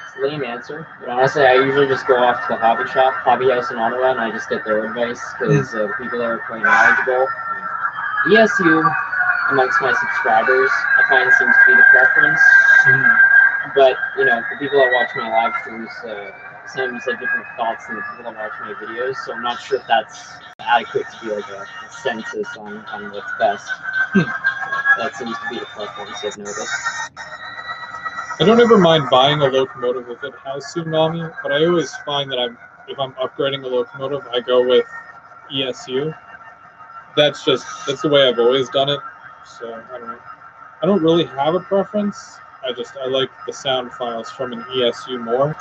It's a lame answer, but honestly, I usually just go off to the hobby house in Ottawa, and I just get their advice, because people are quite knowledgeable. ESU, amongst my subscribers, I find seems to be the preference. But, you know, the people that watch my live streams sometimes have different thoughts than the people that watch my videos, so I'm not sure if that's adequate to be like a census on what's best. That seems to be the preference I've noticed. I don't ever mind buying a locomotive if it has Tsunami, but I always find that if I'm upgrading a locomotive, I go with ESU. That's the way I've always done it, so I don't know. I don't really have a preference. I like the sound files from an ESU more.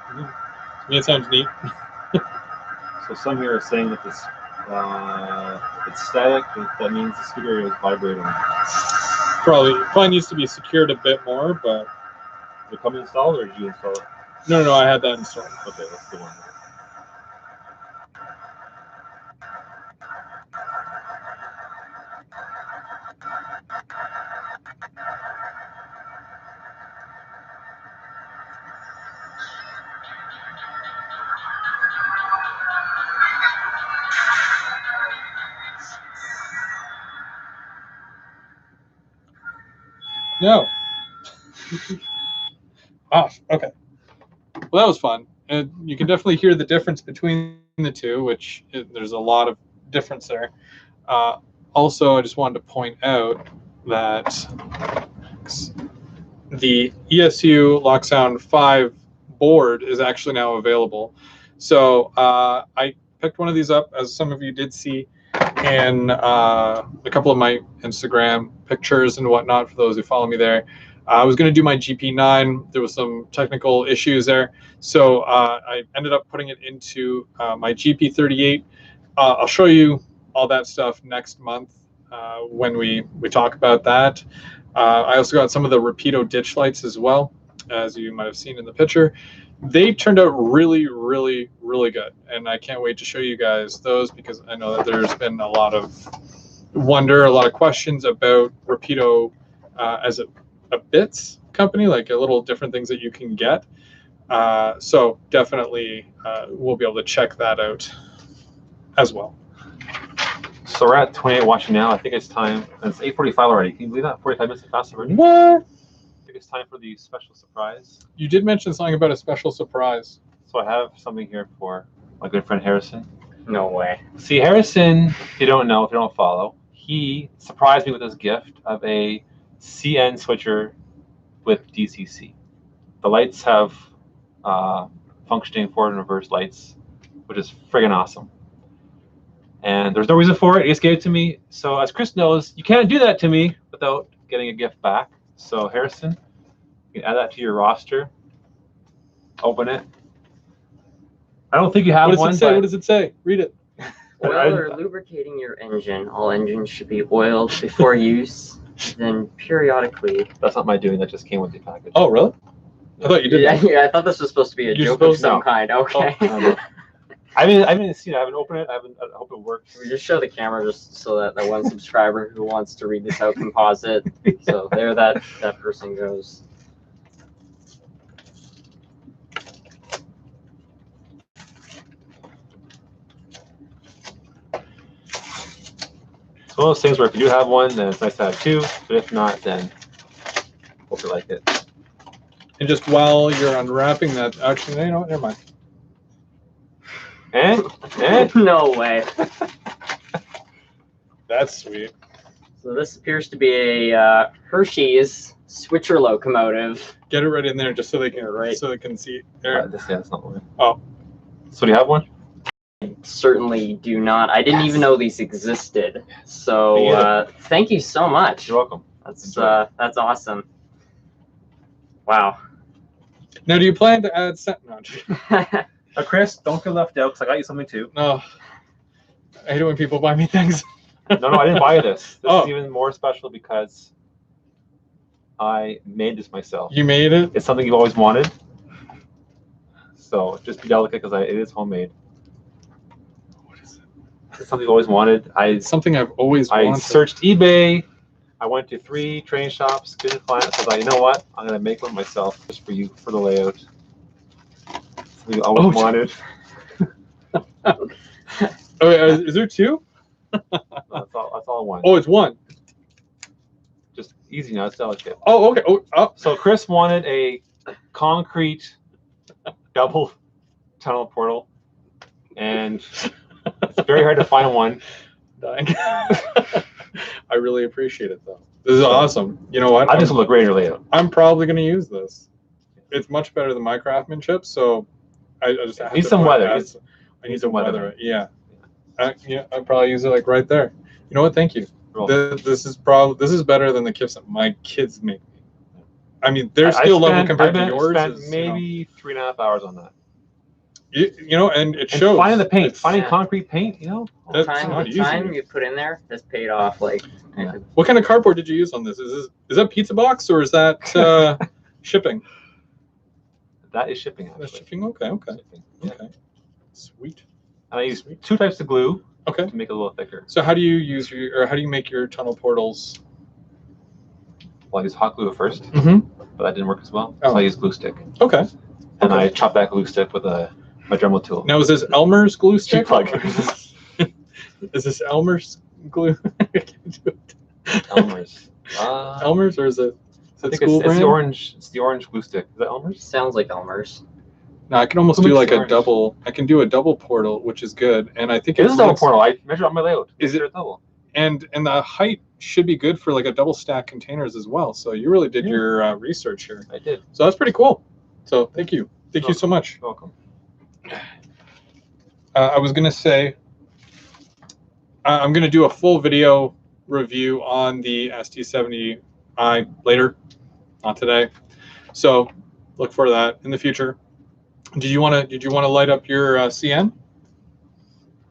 To me, it sounds neat. So some here are saying that this it's static. That means the stereo is vibrating. Probably needs to be secured a bit more, but. Did it come installed, or did you install it? No, I had that installed. Okay, that's the one. No. Okay. Well, that was fun. And you can definitely hear the difference between the two, there's a lot of difference there. Also, I just wanted to point out that the ESU Lock Sound 5 board is actually now available. So I picked one of these up, as some of you did see, in a couple of my Instagram pictures and whatnot, for those who follow me there. I was going to do my GP9. There was some technical issues there. So I ended up putting it into my GP38. I'll show you all that stuff next month when we talk about that. I also got some of the Rapido ditch lights as well, as you might have seen in the picture. They turned out really, really, really good. And I can't wait to show you guys those, because I know that there's been a lot of wonder, a lot of questions about Rapido as a bits company, like a little different things that you can get. So definitely we'll be able to check that out as well. So we're at 28 watching now. I think it's time. It's 8:45 already. Can you believe that? 45 minutes faster already? What? I think it's time for the special surprise. You did mention something about a special surprise. So I have something here for my good friend Harrison. No way. See, Harrison, if you don't know, if you don't follow, he surprised me with his gift of a CN switcher with DCC. The lights have functioning forward and reverse lights, which is friggin' awesome. And there's no reason for it. He just gave it to me. So as Chris knows, you can't do that to me without getting a gift back. So Harrison, you can add that to your roster. Open it. I don't think you have one. What does it say? Read it. Oil or lubricating your engine. All engines should be oiled before use, then periodically. That's not my doing. That just came with the package. Oh, really? I thought you did. Yeah, I thought this was supposed to be a joke of some kind. Okay. Oh, I haven't seen it. I haven't opened it. I hope it works. We just show the camera just so that the one subscriber who wants to read this out can pause it. So there that person goes. It's one of those things where if you do have one, then it's nice to have two. But if not, then hope you like it. And just while you're unwrapping that, actually, you know what? Never mind. No way. That's sweet. So this appears to be a Hershey's switcher locomotive. Get it right in there, just so they can Right. so they can see. There. That's not one. Oh. So do you have one? Certainly do not. I didn't even know these existed. So thank you so much. You're welcome. That's awesome. Wow. Now, do you plan to add no, Chris, don't get left out because I got you something too. No. I hate it when people buy me things. No, I didn't buy this. This Oh. is even more special because I made this myself. You made it? It's something you've always wanted. So just be delicate because it is homemade. What is it? It's something you've always wanted. Something I've always wanted. I searched eBay. I went to 3 train shops, good clients. I was like, you know what? I'm gonna make one myself just for you for the layout. Something you always wanted. Oh, is there 2? That's all one. Oh, it's 1. Just easy now. It's delicate. Oh, okay. Oh. So Chris wanted a concrete double tunnel portal, and it's very hard to find one. Dying. I really appreciate it, though. This is awesome. You know what? I just look great in your layout. I'm probably going to use this. It's much better than my craftsmanship, so I just have Need to some weather. I need some weather. Yeah. I'd probably use it like right there. You know what? Thank you. This is better than the gifts that my kids make me. I mean, they're skill level compared to yours. I spent maybe 3.5 hours on that. You know, and it shows. Finding the paint, finding concrete paint, you know. That's The not easy. time you put in there has paid off. Like, What kind of cardboard did you use on this? Is that pizza box or is that shipping? That is shipping, actually. That's shipping. Okay. Shipping. Yeah. Okay. Sweet. And I use 2 types of glue. Okay. To make it a little thicker. So how do you make your tunnel portals? Well, I use hot glue at first, Mm-hmm. but that didn't work as well. Oh. So I use glue stick. Okay. And I chop that glue stick with my Dremel tool. Now is this Elmer's glue stick? Plug. Is this Elmer's glue? I can't do it. Elmer's. Elmer's or is it I think school it's brand? the orange. It's the orange glue stick. Is that Elmer's? sounds like Elmer's. No, I can almost Who do makes like a orange? double. I can do a double portal, which is good, and I think It is a double looks- portal. I measured on my layout. Is it- a double? And the height should be good for like a double stack containers as well. So you really did your research here. I did. So that's pretty cool. So thank you you so much. You're welcome. I was gonna say I'm gonna do a full video review on the ST70i later, not today. So look for that in the future. Did you want to light up your CN?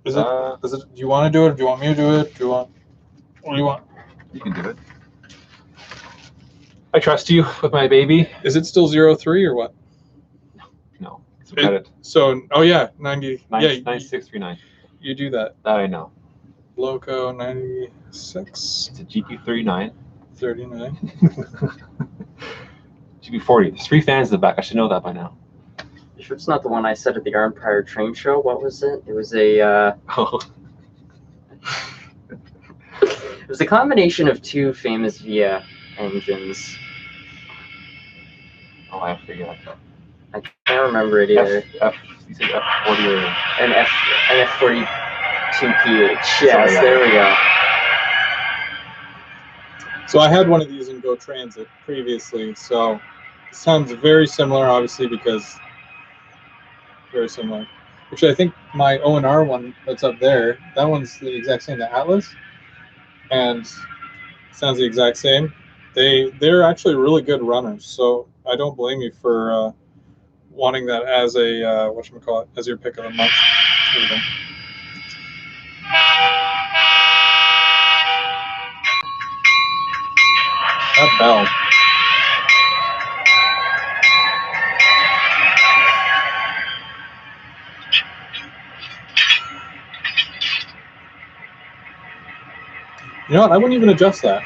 Is it? Do you want to do it? Do you want me to do it? What do you want? You can do it. I trust you with my baby. Is it still 03 or what? No, it's a credit. So, oh yeah, 90. 9639. You do that. That I know. Loco 96, It's a GP39. 39. GP40. There's 3 fans in the back. I should know that by now. You sure it's not the one I said at the Empire train show? What was it? It was a Oh. it was a combination of 2 famous Via engines. Oh, I forget. I can't remember it either. You said F40 or An F40 2ph. Yes, yeah. there we go. So I had one of these in Go Transit previously, so it sounds very similar, obviously, because very similar. Actually, I think my O&R one that's up there, that one's the exact same, the Atlas, and sounds the exact same. They're actually really good runners, so I don't blame you for wanting that as a whatchamacallit, as your pick of the month. There we go. That bell. You know what? I wouldn't even adjust that.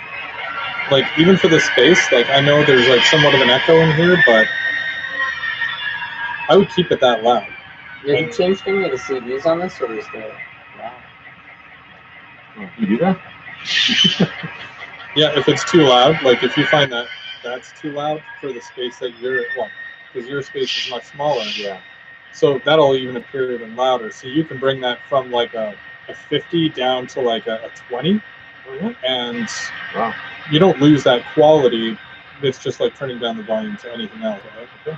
Like, even for this space, like, I know there's like somewhat of an echo in here, but I would keep it that loud. Did you change any of the CVs on this, or is the wow? You do that? Yeah, if it's too loud, like if you find that that's too loud for the space that you're, well, because your space is much smaller. Yeah. So that'll even appear even louder. So you can bring that from like a 50 down to like a 20. And wow, you don't lose that quality. It's just like turning down the volume to anything else, right? Okay.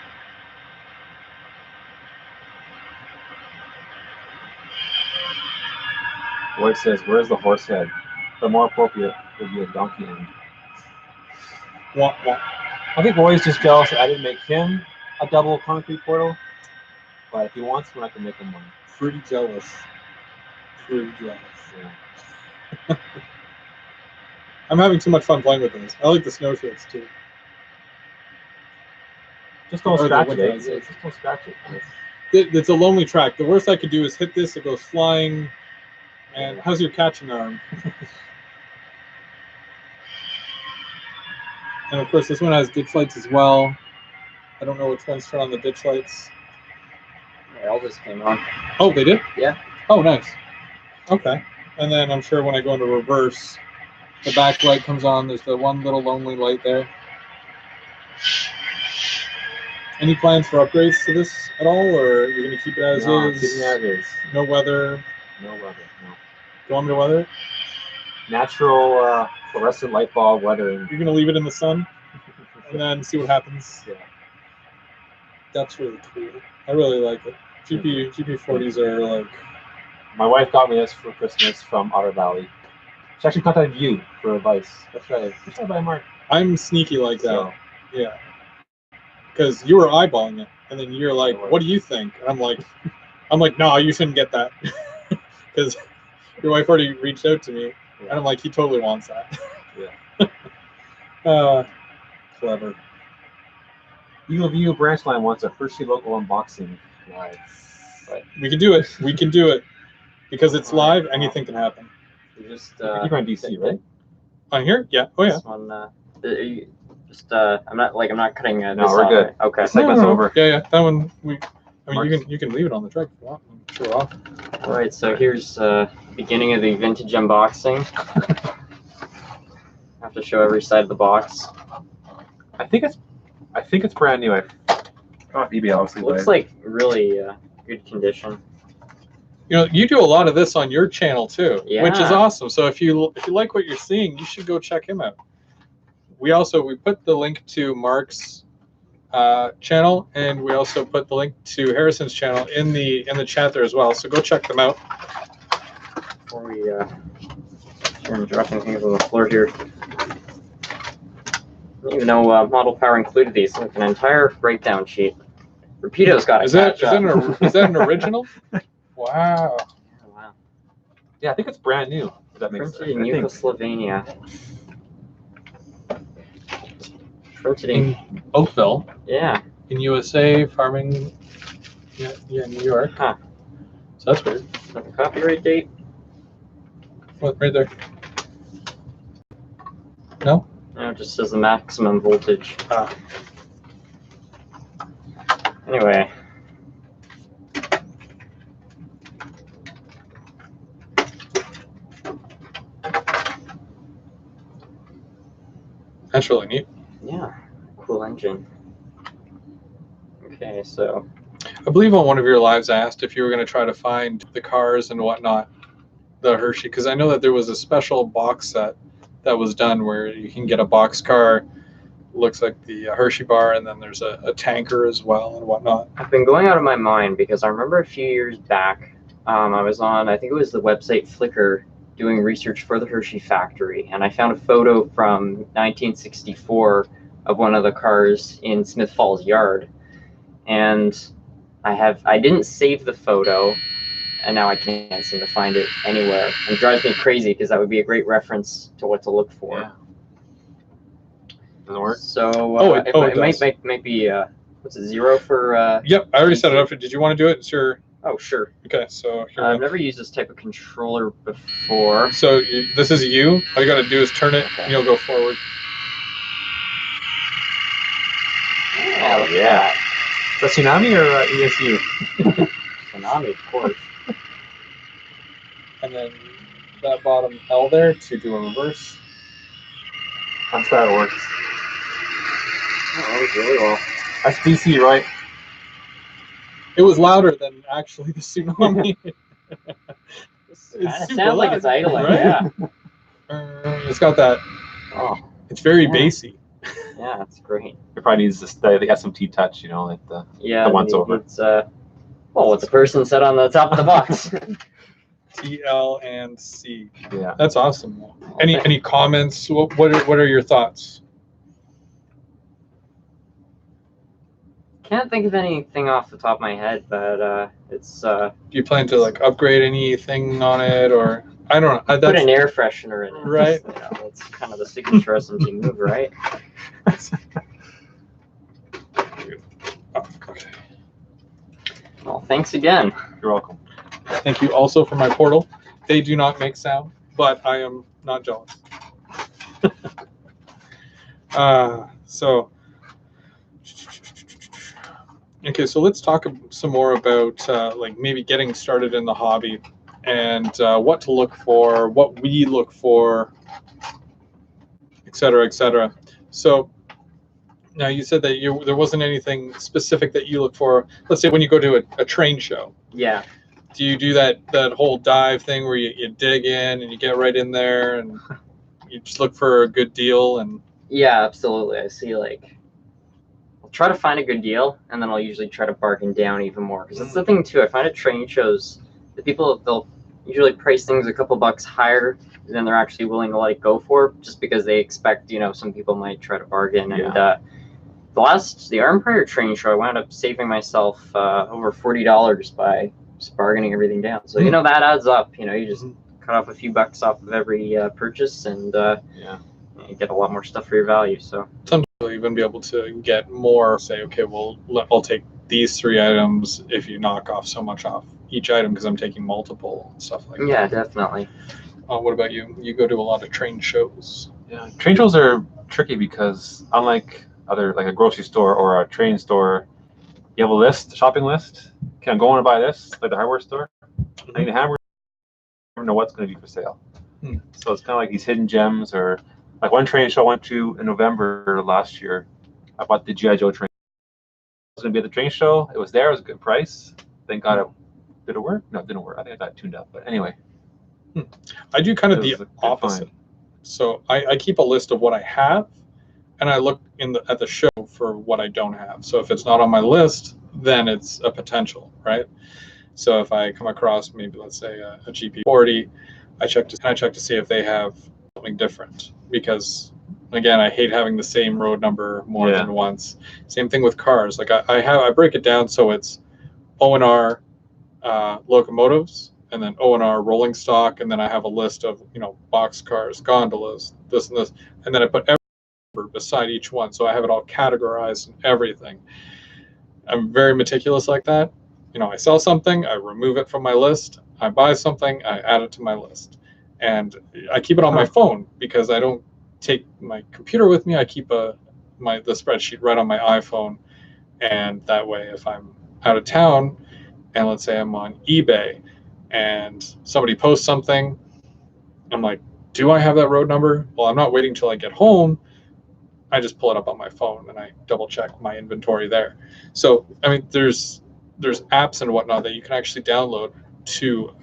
Lloyd says, "Where's the horse head?" The more appropriate would be a donkey end. Wah, wah. I think Roy's just jealous that I didn't make him a double concrete portal. But if he wants one, I can make him one. Pretty jealous. Pretty jealous. Yeah. I'm having too much fun playing with this. I like the snowshoes too. Just don't Or the scratch it. winter. Just don't scratch it. It's a lonely track. The worst I could do is hit this, it goes flying. And how's your catching arm? And of course, this one has ditch lights as well. I don't know which ones turn on the ditch lights. They all just came on. Oh, they did? Yeah. Oh, nice. Okay. And then I'm sure when I go into reverse, the back light comes on. There's the one little lonely light there. Any plans for upgrades to this at all, or you're going to keep it as No, is? keep it as is. No weather? No weather, no. You want me to weather it? Natural fluorescent light bulb weathering. You're going to leave it in the sun and then see what happens? Yeah. That's really cool. I really like it. GP40s are like... My wife got me this for Christmas from Otter Valley. She actually contacted you for advice. That's right. That's right by Mark. I'm sneaky like that. So, yeah. Because you were eyeballing it, and then you're like, "What do you think?" And I'm like, "No, you shouldn't get that," because your wife already reached out to me, yeah. and I'm like, "He totally wants that." Yeah. Clever. Eagle View Branch Line wants a Hershey local unboxing. Nice. But We can do it. We can do it because it's live. Anything can happen. You just you're on DC, right? On here? Yeah. Oh yeah. This one, just I'm not cutting. No, this we're off, good. right? Okay. The segment's over. Yeah. That one. I mean, Mark's. you can leave it on the track if you want. Sure off. All right. So here's beginning of the vintage unboxing. I have to show every side of the box. I think it's brand new. Off eBay, obviously. Looks like really good condition. You know, you do a lot of this on your channel too, which is Yeah. awesome. So if you like what you're seeing, you should go check him out. We put the link to Mark's channel, and we also put the link to Harrison's channel in the chat there as well. So go check them out. Before we I'm dropping things on the floor here. I don't even know Model Power included these. Like an entire breakdown sheet. Rapido's got Is that an original? Wow. Yeah, wow. Yeah, I think it's brand new. If that makes Printed in sense. Yugoslavia. Printed in Oakville. yeah. In USA, farming. Yeah, New York. Huh. So that's weird. The copyright date. What, right there? No? No, it just says the maximum voltage. Ah. Anyway. That's really neat. Yeah. Cool engine. Okay, so I believe on one of your lives I asked if you were going to try to find the cars and whatnot the Hershey, because I know that there was a special box set that was done where you can get a box car, looks like the Hershey bar, and then there's a tanker as well and whatnot. I've been going out of my mind because I remember a few years back, I was on, I think it was the website Flickr, doing research for the Hershey factory, and I found a photo from 1964 of one of the cars in Smith Falls yard, and I didn't save the photo, and now I can't seem to find it anywhere. And it drives me crazy because that would be a great reference to what to look for. Yeah. Doesn't work. So it might be what's it, 0 for? Yep, I already set it up. Did you want to do it? It's your. Oh, sure. Okay, so here I've never used this type of controller before. So this is you. All you got to do is turn it, and you'll go forward. Oh yeah. Is that Tsunami or ESU? Tsunami, of course. And then that bottom L there to do a reverse. That's how it works. Oh, that was really well. That's DC, right? It was louder than actually the Tsunami. It kind of sounds like it's idling, right? Yeah. It's got that. Oh, It's very Yeah. bassy. yeah, it's great. It probably needs the SMT touch, you know, like the once over. It's well, what the person said on the top of the box. T, L, and C. Yeah. That's awesome. Any comments? What are your thoughts? Can't think of anything off the top of my head, but it's Do you plan to like upgrade anything on it, or I don't know? put an air freshener in it. Right. You know, that's kind of the signature SMT move, right? Oh, okay. Well, thanks again. You're welcome. Thank you also for my portal. They do not make sound, but I am not jealous. Okay, so let's talk some more about like maybe getting started in the hobby and what to look for, what we look for, et cetera, et cetera. So now you said that there wasn't anything specific that you look for. Let's say when you go to a train show. Yeah. Do you do that whole dive thing where you dig in and you get right in there and you just look for a good deal? And Yeah, absolutely. I see, like, I'll try to find a good deal, and then I'll usually try to bargain down even more. Because that's the thing, too. I find at train shows, the people, they'll usually price things a couple bucks higher than they're actually willing to let it go for, just because they expect, you know, some people might try to bargain. Yeah. And the Empire train show, I wound up saving myself over $40 by just bargaining everything down. So, you know, that adds up. You know, you just cut off a few bucks off of every purchase, and Yeah. you get a lot more stuff for your value. So sometimes you'll even be able to get more, say, okay, well, I'll take these 3 items if you knock off so much off each item because I'm taking multiple and stuff like that. yeah, definitely. What about you? You go to a lot of train shows. Yeah. Train shows are tricky because unlike other, like a grocery store or a train store, you have a shopping list. Can I go in and buy this? Like the hardware store? I need a hamburger. I never know what's going to be for sale. So it's kind of like these hidden gems, or like one train show I went to in November last year. I bought the G.I. Joe train. It was going to be at the train show. It was there. It was a good price. Thank God. Did it work? No, it didn't work. I think I got tuned up. But anyway. I do kind of It the was a good opposite. find. So I keep a list of what I have, and I look at the show for what I don't have. So if it's not on my list, then it's a potential, right? So if I come across maybe, let's say, a GP40, I check to see if they have something different, because again, I hate having the same road number more than once. Same thing with cars. Like I break it down so it's O&R locomotives, and then O&R rolling stock, and then I have a list of, you know, box cars, gondolas, this and this, and then I put every number beside each one, so I have it all categorized and everything. I'm very meticulous like that. You know, I sell something, I remove it from my list. I buy something, I add it to my list, and I keep it on my phone because I don't take my computer with me. I keep the spreadsheet right on my iPhone, and that way, if I'm out of town, and let's say I'm on eBay, and somebody posts something, I'm like, do I have that road number? Well, I'm not waiting till I get home. I just pull it up on my phone and I double check my inventory there. So, I mean, there's apps and whatnot that you can actually download to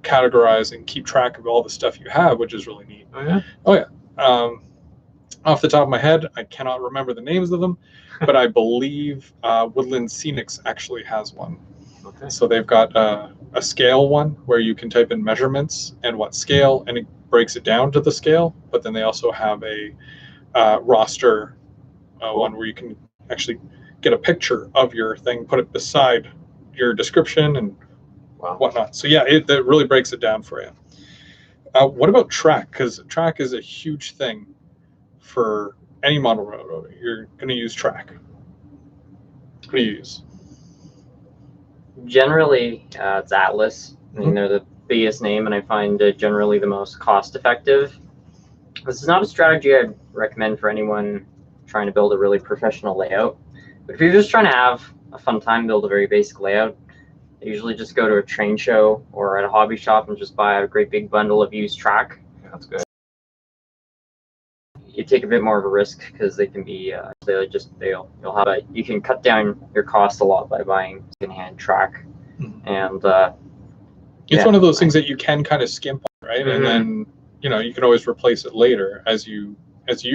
categorize and keep track of all the stuff you have, which is really neat. Oh yeah. Oh yeah. Off the top of my head, I cannot remember the names of them, but I believe Woodland Scenics actually has one. Okay. So they've got a scale one where you can type in measurements and what scale, and it breaks it down to the scale. But then they also have a roster one where you can actually get a picture of your thing, put it beside your description and whatnot. So yeah, it really breaks it down for you. What about track? Because track is a huge thing for any model railroad. You're going to use track. What do you use? Generally, it's Atlas. I mean, they're the biggest name, and I find it generally the most cost-effective. This is not a strategy I'd recommend for anyone trying to build a really professional layout. But if you're just trying to have a fun time, build a very basic layout, I usually just go to a train show or at a hobby shop and just buy a great big bundle of used track. Yeah, that's good. You take a bit more of a risk because they can be you'll have you can cut down your cost a lot by buying secondhand track. And it's one of those things that you can kind of skimp on, right? And then you can always replace it later as you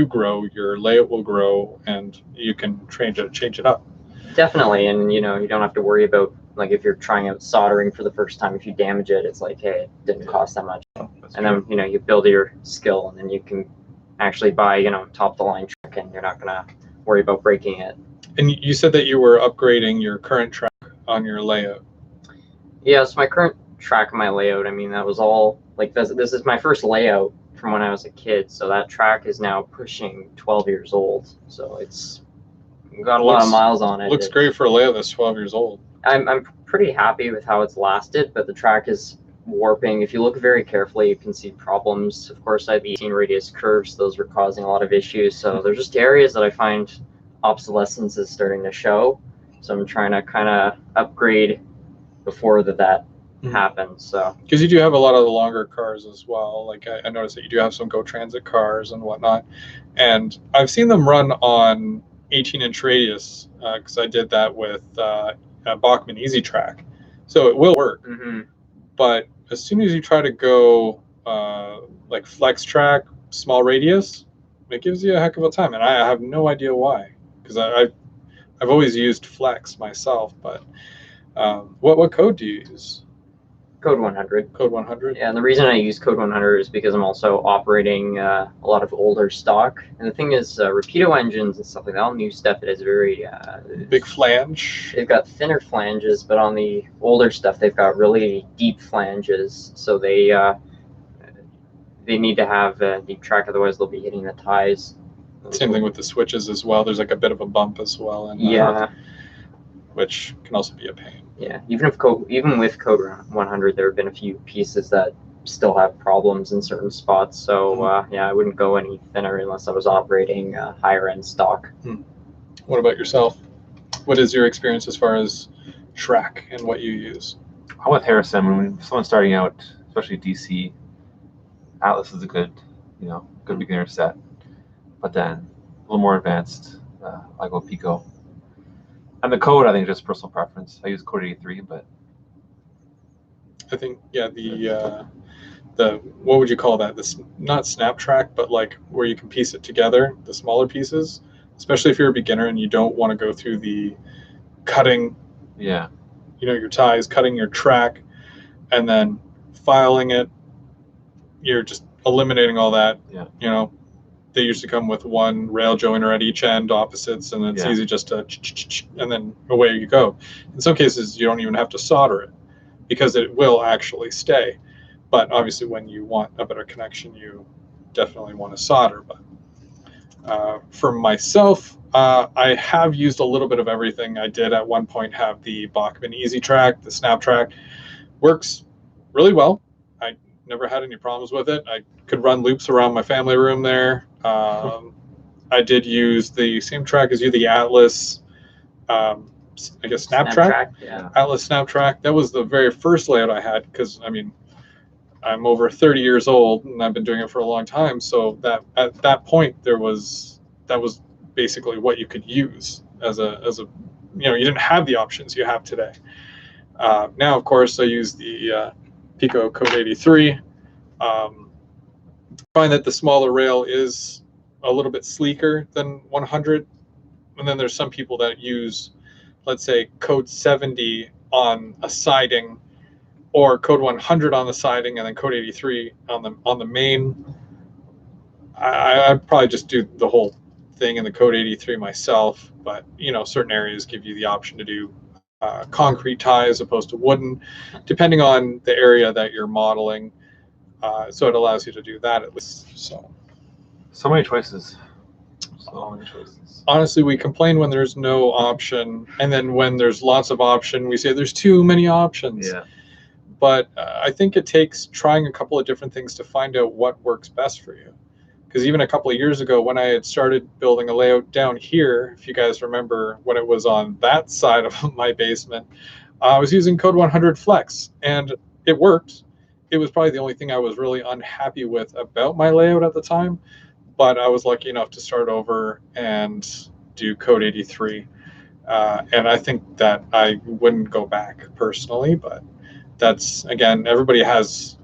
grow. Your layout will grow, and you can change it up. Definitely, and you don't have to worry about, like, if you're trying out soldering for the first time, if you damage it, it's like, hey, it didn't cost that much. Then you build your skill, and then you can actually buy top of the line track, and you're not gonna worry about breaking it. And you said that you were upgrading your current track on your layout. Yeah, so my current track, my layout, I mean, that was all like this is my first layout from when I was a kid, so that track is now pushing 12 years old, so it's got a lot of miles on it. Looks great for a layout that's 12 years old. I'm pretty happy with how it's lasted, but the track is warping. If you look very carefully, you can see problems. Of course, I had the 18 radius curves. Those were causing a lot of issues. So there's just areas that I find obsolescence is starting to show. So I'm trying to kind of upgrade before that happens. So because you do have a lot of the longer cars as well. Like I noticed that you do have some Go Transit cars and whatnot, and I've seen them run on 18-inch radius because I did that with Bachmann Easy Track, so it will work. But as soon as you try to go like flex track, small radius, it gives you a heck of a time, and I have no idea why, because I've always used flex myself. But what code do you use? Code 100. Code 100? Yeah, and the reason I use Code 100 is because I'm also operating a lot of older stock. And the thing is, Rapido engines and stuff like that, all new stuff, it is very... big flange. They've got thinner flanges, but on the older stuff, they've got really deep flanges. So they need to have deep track, otherwise they'll be hitting the ties. Same thing with the switches as well. There's like a bit of a bump as well. And, which can also be a pain. Yeah, even with Code 100, there have been a few pieces that still have problems in certain spots. So I wouldn't go any thinner unless I was operating higher end stock. What about yourself? What is your experience as far as track and what you use? I'm with Harrison. When someone's starting out, especially DC, Atlas is a good beginner set. But then a little more advanced, I go Pico. And the code, I think, is just personal preference. I use code 83, but I think the what would you call that? This not snap track, but like where you can piece it together, the smaller pieces. Especially if you're a beginner and you don't want to go through the cutting. Yeah. Your ties, cutting your track, and then filing it. You're just eliminating all that. Yeah. They usually come with one rail joiner at each end, opposites, and it's easy just to, and then away you go. In some cases, you don't even have to solder it because it will actually stay. But obviously, when you want a better connection, you definitely want to solder. But for myself, I have used a little bit of everything. I did at one point have the Bachmann Easy Track, the Snap Track. Works really well. I never had any problems with it. I could run loops around my family room there. I did use the same track as you, the Atlas, I guess Snap Track. Yeah. Atlas Snap Track. That was the very first layout I had because, I mean, I'm over 30 years old and I've been doing it for a long time. So that at that point that was basically what you could use as a you didn't have the options you have today. Now, of course, I use the Pico Code 83. Find that the smaller rail is a little bit sleeker than 100. And then there's some people that use, let's say, Code 70 on a siding, or Code 100 on the siding, and then Code 83 on the main. I'd probably just do the whole thing in the Code 83 myself, but certain areas give you the option to do concrete tie as opposed to wooden, depending on the area that you're modeling. So it allows you to do that at least. So many choices. So many choices. Honestly, we complain when there's no option, and then when there's lots of option, we say there's too many options. Yeah. But I think it takes trying a couple of different things to find out what works best for you. Because even a couple of years ago, when I had started building a layout down here, if you guys remember when it was on that side of my basement, I was using Code 100 Flex, and it worked. It was probably the only thing I was really unhappy with about my layout at the time, but I was lucky enough to start over and do Code 83. And I think that I wouldn't go back personally, but that's, again, everybody has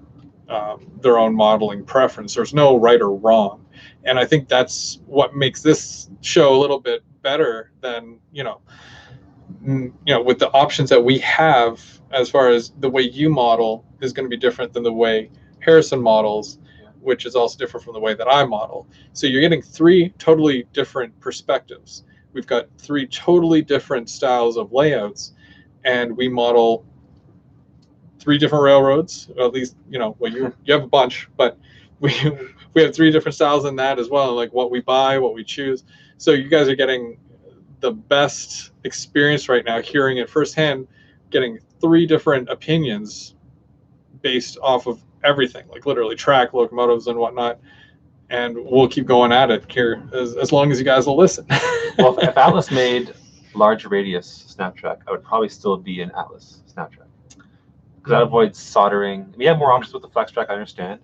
their own modeling preference. There's no right or wrong. And I think that's what makes this show a little bit better than, with the options that we have, as far as the way you model is going to be different than the way Harrison models, which is also different from the way that I model. So you're getting three totally different perspectives. We've got three totally different styles of layouts, and we model three different railroads, or at least, well, you have a bunch, but we have three different styles in that as well, like what we buy, what we choose. So you guys are getting the best experience right now, hearing it firsthand, getting three different opinions based off of everything, like literally track, locomotives, and whatnot. And we'll keep going at it here as long as you guys will listen. Well, if Atlas made large radius Snaptrack, I would probably still be an Atlas Snaptrack. Because that avoids soldering. We have more options with the flex track, I understand,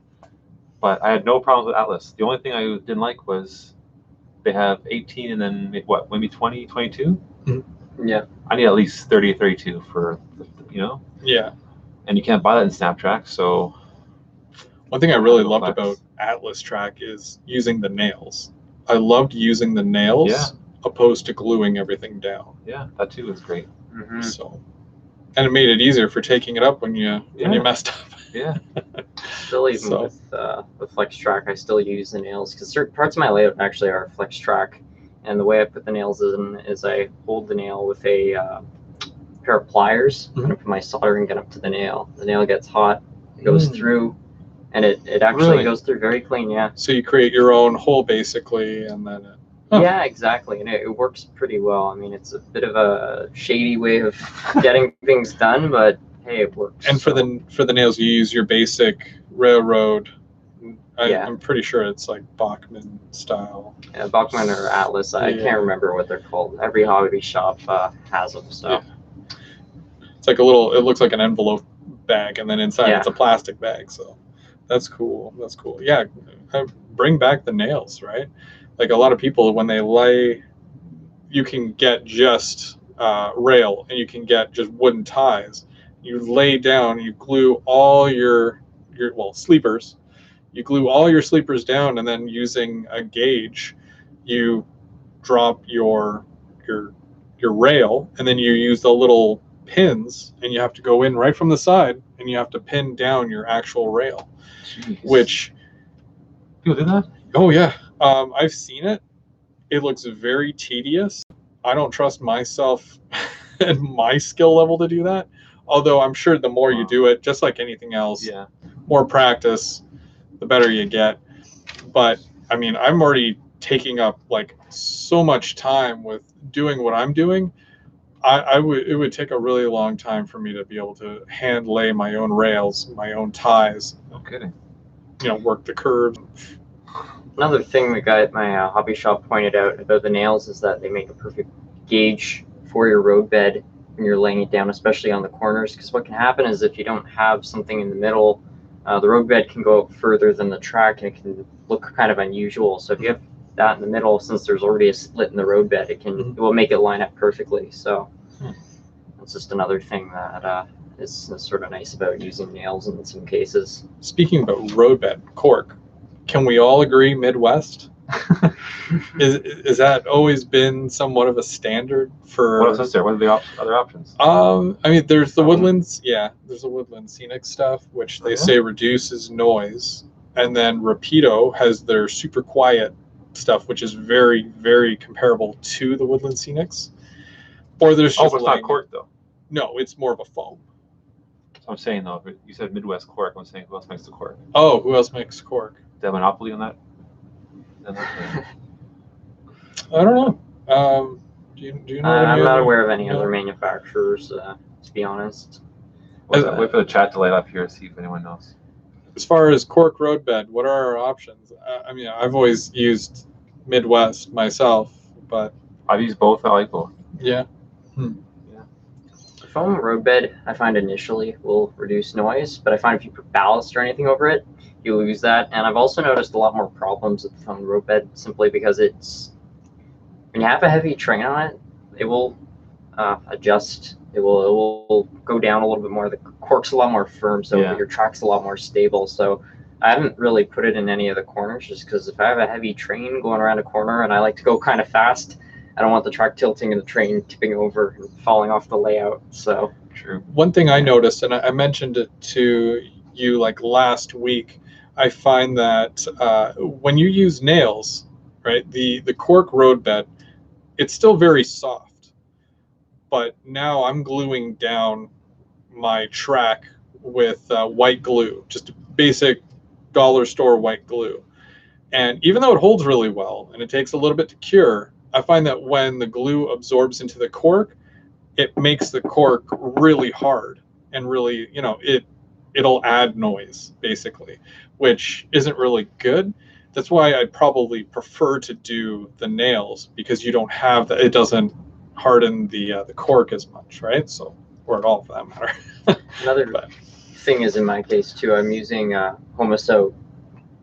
but I had no problems with Atlas. The only thing I didn't like was they have 18 and then maybe 20, 22? Mm-hmm. Yeah. I need at least 30 or 32 for, Yeah. And you can't buy that in Snaptrack, so. One thing I really loved about Atlas track is using the nails. I loved using the nails opposed to gluing everything down. Yeah, that too was great. Mm-hmm. So. And it made it easier for taking it up when you messed up. Yeah. Still, even with the flex track, I still use the nails, because certain parts of my layout actually are flex track. And the way I put the nails in is I hold the nail with a pair of pliers, and I put my soldering gun up to the nail. The nail gets hot, it goes through, and it actually goes through very clean. Yeah. So you create your own hole basically, and then it. Yeah, exactly, and it works pretty well. I mean, it's a bit of a shady way of getting things done, but hey, it works. And for the nails, you use your basic railroad. I'm pretty sure it's like Bachmann style. Yeah, Bachmann or Atlas. I can't remember what they're called. Every hobby shop has them. So it's like it looks like an envelope bag, and then inside it's a plastic bag. So that's cool. That's cool. Yeah, bring back the nails, right? Like a lot of people, when they lay, you can get just rail, and you can get just wooden ties. You lay down, you glue all your sleepers. You glue all your sleepers down, and then using a gauge, you drop your rail, and then you use the little pins, and you have to go in right from the side, and you have to pin down your actual rail. Jeez. Which people do that? Oh yeah. I've seen it. It looks very tedious. I don't trust myself and my skill level to do that. Although I'm sure the more you do it, just like anything else, more practice, the better you get. But I mean, I'm already taking up like so much time with doing what I'm doing. It would take a really long time for me to be able to hand lay my own rails, my own ties. No kidding. Work the curves. Another thing the guy at my hobby shop pointed out about the nails is that they make a perfect gauge for your road bed when you're laying it down, especially on the corners. Because what can happen is if you don't have something in the middle, the road bed can go up further than the track, and it can look kind of unusual. So if you have that in the middle, since there's already a split in the road bed, it will make it line up perfectly. So that's just another thing that is sort of nice about using nails in some cases. Speaking about roadbed cork, can we all agree Midwest? Is that always been somewhat of a standard for? What else is there? What are the other options? I mean, there's the woodlands. Yeah, there's the woodland scenic stuff, which they say reduces noise, and then Rapido has their super quiet stuff, which is very, very comparable to the woodland scenics. Or there's just but it's not cork though. No, it's more of a foam. So I'm saying though, but you said Midwest cork. I'm saying who else makes the cork? Oh, who else makes cork? Do they have a monopoly on that? I don't know. Do you know? I'm not aware of any other manufacturers, to be honest. Wait for the chat to light up here to see if anyone knows. As far as cork roadbed, what are our options? I mean, I've always used Midwest myself, but I've used both. I like both. Yeah. Foam roadbed, I find initially will reduce noise, but I find if you put ballast or anything over it, you lose that. And I've also noticed a lot more problems with the foam roadbed simply because when you have a heavy train on it, it will adjust. It will go down a little bit more. The cork's a lot more firm, so your track's a lot more stable. So I haven't really put it in any of the corners just because if I have a heavy train going around a corner and I like to go kind of fast, I don't want the track tilting and the train tipping over and falling off the layout. So true. One thing I noticed, and I mentioned it to you like last week, I find that when you use nails, right, the cork roadbed, it's still very soft. But now I'm gluing down my track with white glue, just basic dollar store white glue. And even though it holds really well and it takes a little bit to cure, I find that when the glue absorbs into the cork, it makes the cork really hard and really, it'll add noise basically, which isn't really good. That's why I probably prefer to do the nails, because you don't have that. It doesn't harden the cork as much, right? So, or at all for that matter. Another thing is in my case too, I'm using Homosote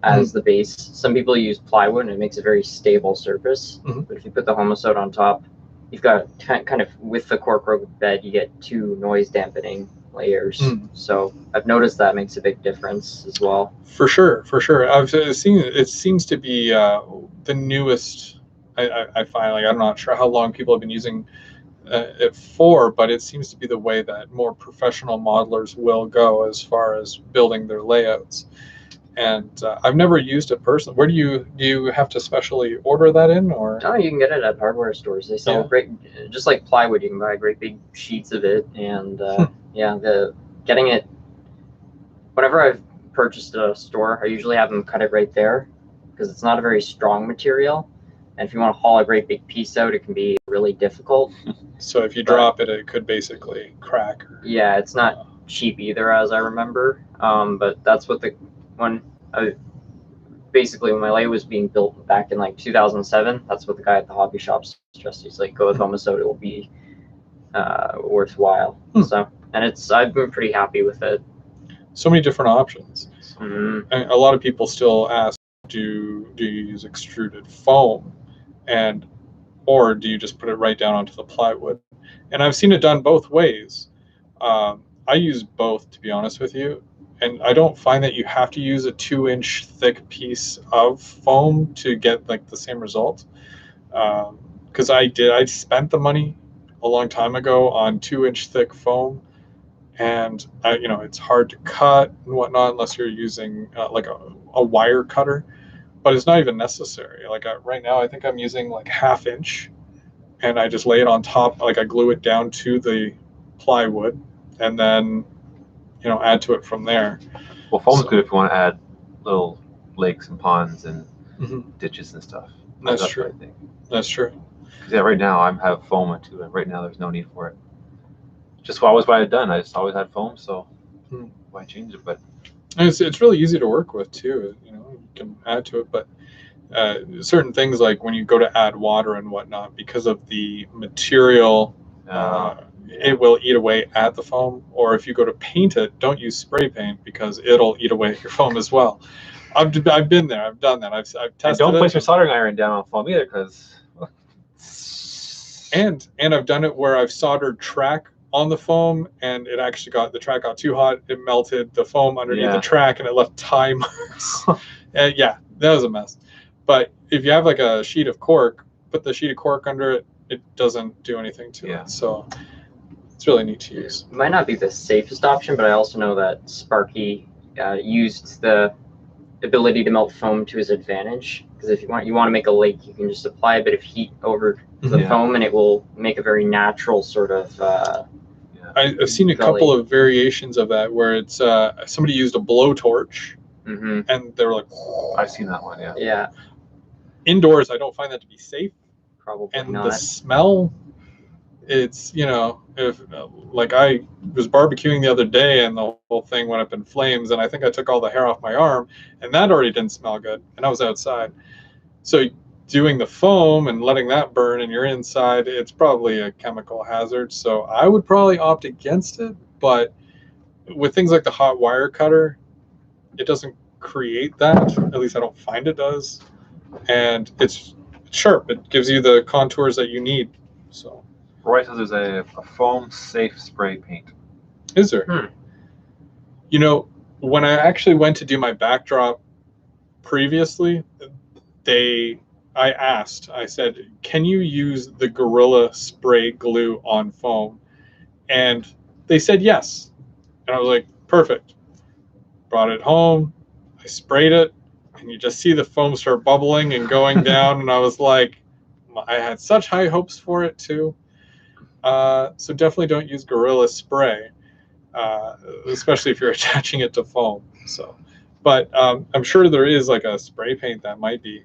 as the base. Some people use plywood and it makes a very stable surface. But if you put the Homosote on top, you've got kind of with the cork roadbed, you get 2 noise dampening layers. So I've noticed that makes a big difference as well. For sure. I've seen it seems to be the newest. I find, like, I'm not sure how long people have been using it for, but it seems to be the way that more professional modelers will go as far as building their layouts. And I've never used it personally. Where do you have to specially order that in, or? No, you can get it at hardware stores. They sell great, just like plywood. You can buy great big sheets of it, and getting it. Whenever I've purchased at a store, I usually have them cut it right there, because it's not a very strong material, and if you want to haul a great big piece out, it can be really difficult. So if you drop it, it could basically crack. Yeah, it's not cheap either, as I remember. But that's what when my lathe was being built back in like 2007, that's what the guy at the hobby shop suggested. He's like, go with Homosote, it will be worthwhile. So, and I've been pretty happy with it. So many different options. And a lot of people still ask, do you use extruded foam, or do you just put it right down onto the plywood? And I've seen it done both ways. I use both, to be honest with you. And I don't find that you have to use a 2-inch thick piece of foam to get like the same result. Because I spent the money a long time ago on 2-inch thick foam, and it's hard to cut and whatnot unless you're using like a wire cutter. But it's not even necessary. Like right now, I think I'm using like 1/2 inch, and I just lay it on top. Like I glue it down to the plywood, and then add to it from there. Well, foam's good if you want to add little lakes and ponds and ditches and stuff. That's true. I think. That's true. Because right now I have foam too, and right now there's no need for it. Just always what I've done. I just always had foam, so why change it? But it's really easy to work with too. You can add to it, but certain things like when you go to add water and whatnot, because of the material. It will eat away at the foam. Or if you go to paint it, don't use spray paint, because it'll eat away at your foam as well. I've been there. I've done that. I've tested it. And don't place your soldering iron down on foam either, because. And I've done it where I've soldered track on the foam, and it actually the track got too hot. It melted the foam underneath Yeah. the track, and it left tie marks. And yeah, that was a mess. But if you have like a sheet of cork, put the sheet of cork under it, it doesn't do anything to it. So it's really neat to use. It might not be the safest option, but I also know that Sparky used the ability to melt foam to his advantage. Because if you want to make a lake, you can just apply a bit of heat over the foam, and it will make a very natural sort of. I've seen a couple of variations of that where it's somebody used a blowtorch, and they were like, I've seen that one. Yeah. Indoors, I don't find that to be safe. Probably and not. The smell, it's, if like I was barbecuing the other day and the whole thing went up in flames, and I think I took all the hair off my arm, and that already didn't smell good, and I was outside. So doing the foam and letting that burn and you're inside, it's probably a chemical hazard. So I would probably opt against it. But with things like the hot wire cutter, it doesn't create that. At least I don't find it does. And it's sharp. It gives you the contours that you need. So Roy says there's a foam safe spray paint. Is there? When I actually went to do my backdrop previously, I said, can you use the Gorilla spray glue on foam? And they said yes. And I was like, perfect. Brought it home, I sprayed it, and you just see the foam start bubbling and going down. And I was like, I had such high hopes for it too. So definitely don't use Gorilla spray, especially if you're attaching it to foam. But I'm sure there is like a spray paint that might be.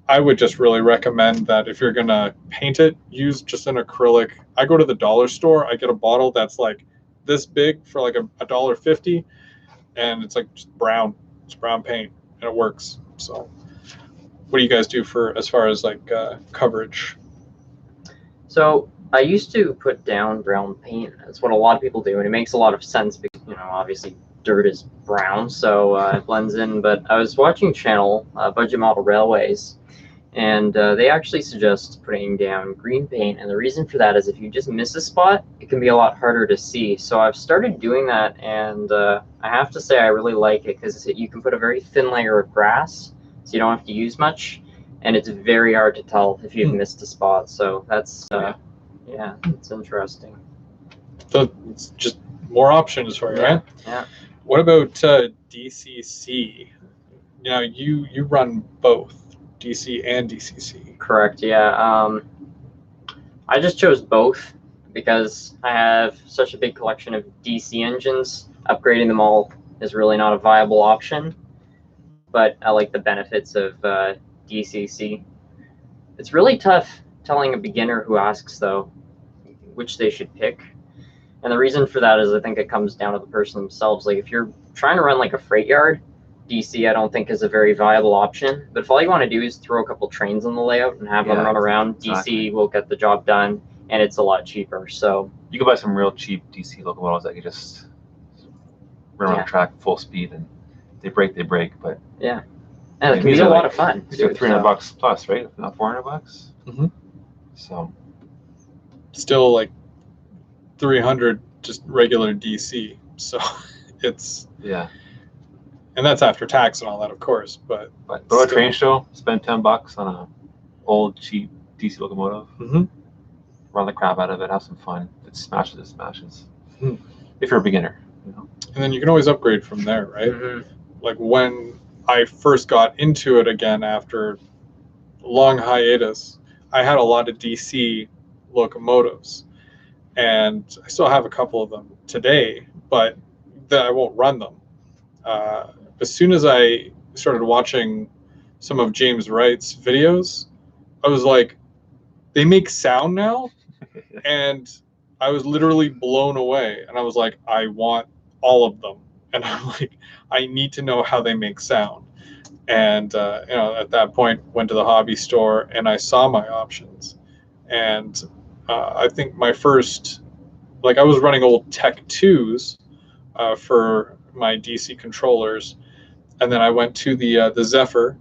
I would just really recommend that if you're gonna paint it, use just an acrylic. I go to the dollar store, I get a bottle that's like this big for like $1.50, and it's like just brown. It's brown paint, and it works. So, what do you guys do for as far as like coverage? So I used to put down brown paint. That's what a lot of people do, and it makes a lot of sense because obviously dirt is brown, so it blends in. But I was watching channel Budget Model Railways. And they actually suggest putting down green paint, and the reason for that is if you just miss a spot, it can be a lot harder to see. So I've started doing that, and I have to say I really like it because you can put a very thin layer of grass, so you don't have to use much, and it's very hard to tell if you've missed a spot. So that's it's interesting. So it's just more options for you, right? Yeah. What about DCC? You run both. DC and DCC. Correct, yeah. I just chose both because I have such a big collection of DC engines. Upgrading them all is really not a viable option, but I like the benefits of DCC. It's really tough telling a beginner who asks, though, which they should pick. And the reason for that is I think it comes down to the person themselves. Like if you're trying to run like a freight yard, DC I don't think is a very viable option, but if all you want to do is throw a couple trains on the layout and have them run around, DC will get the job done, and it's a lot cheaper. So you can buy some real cheap DC locomotives that you just run on the track full speed, and they break, but and it can be a lot of fun. These are $300 plus, right? If not $400. So still like 300 just regular DC. So it's and that's after tax and all that, of course. But go to a train show, spend $10 on a old cheap DC locomotive, run the crap out of it, have some fun. If it smashes, it smashes. If you're a beginner, And then you can always upgrade from there, right? Like when I first got into it again after a long hiatus, I had a lot of DC locomotives, and I still have a couple of them today, but then I won't run them. As soon as I started watching some of James Wright's videos, I was like, they make sound now? And I was literally blown away. And I was like, I want all of them. And I'm like, I need to know how they make sound. And, at that point, went to the hobby store and I saw my options. And I think my first, I was running old Tech 2s for my DC controllers. And then I went to the Zephyr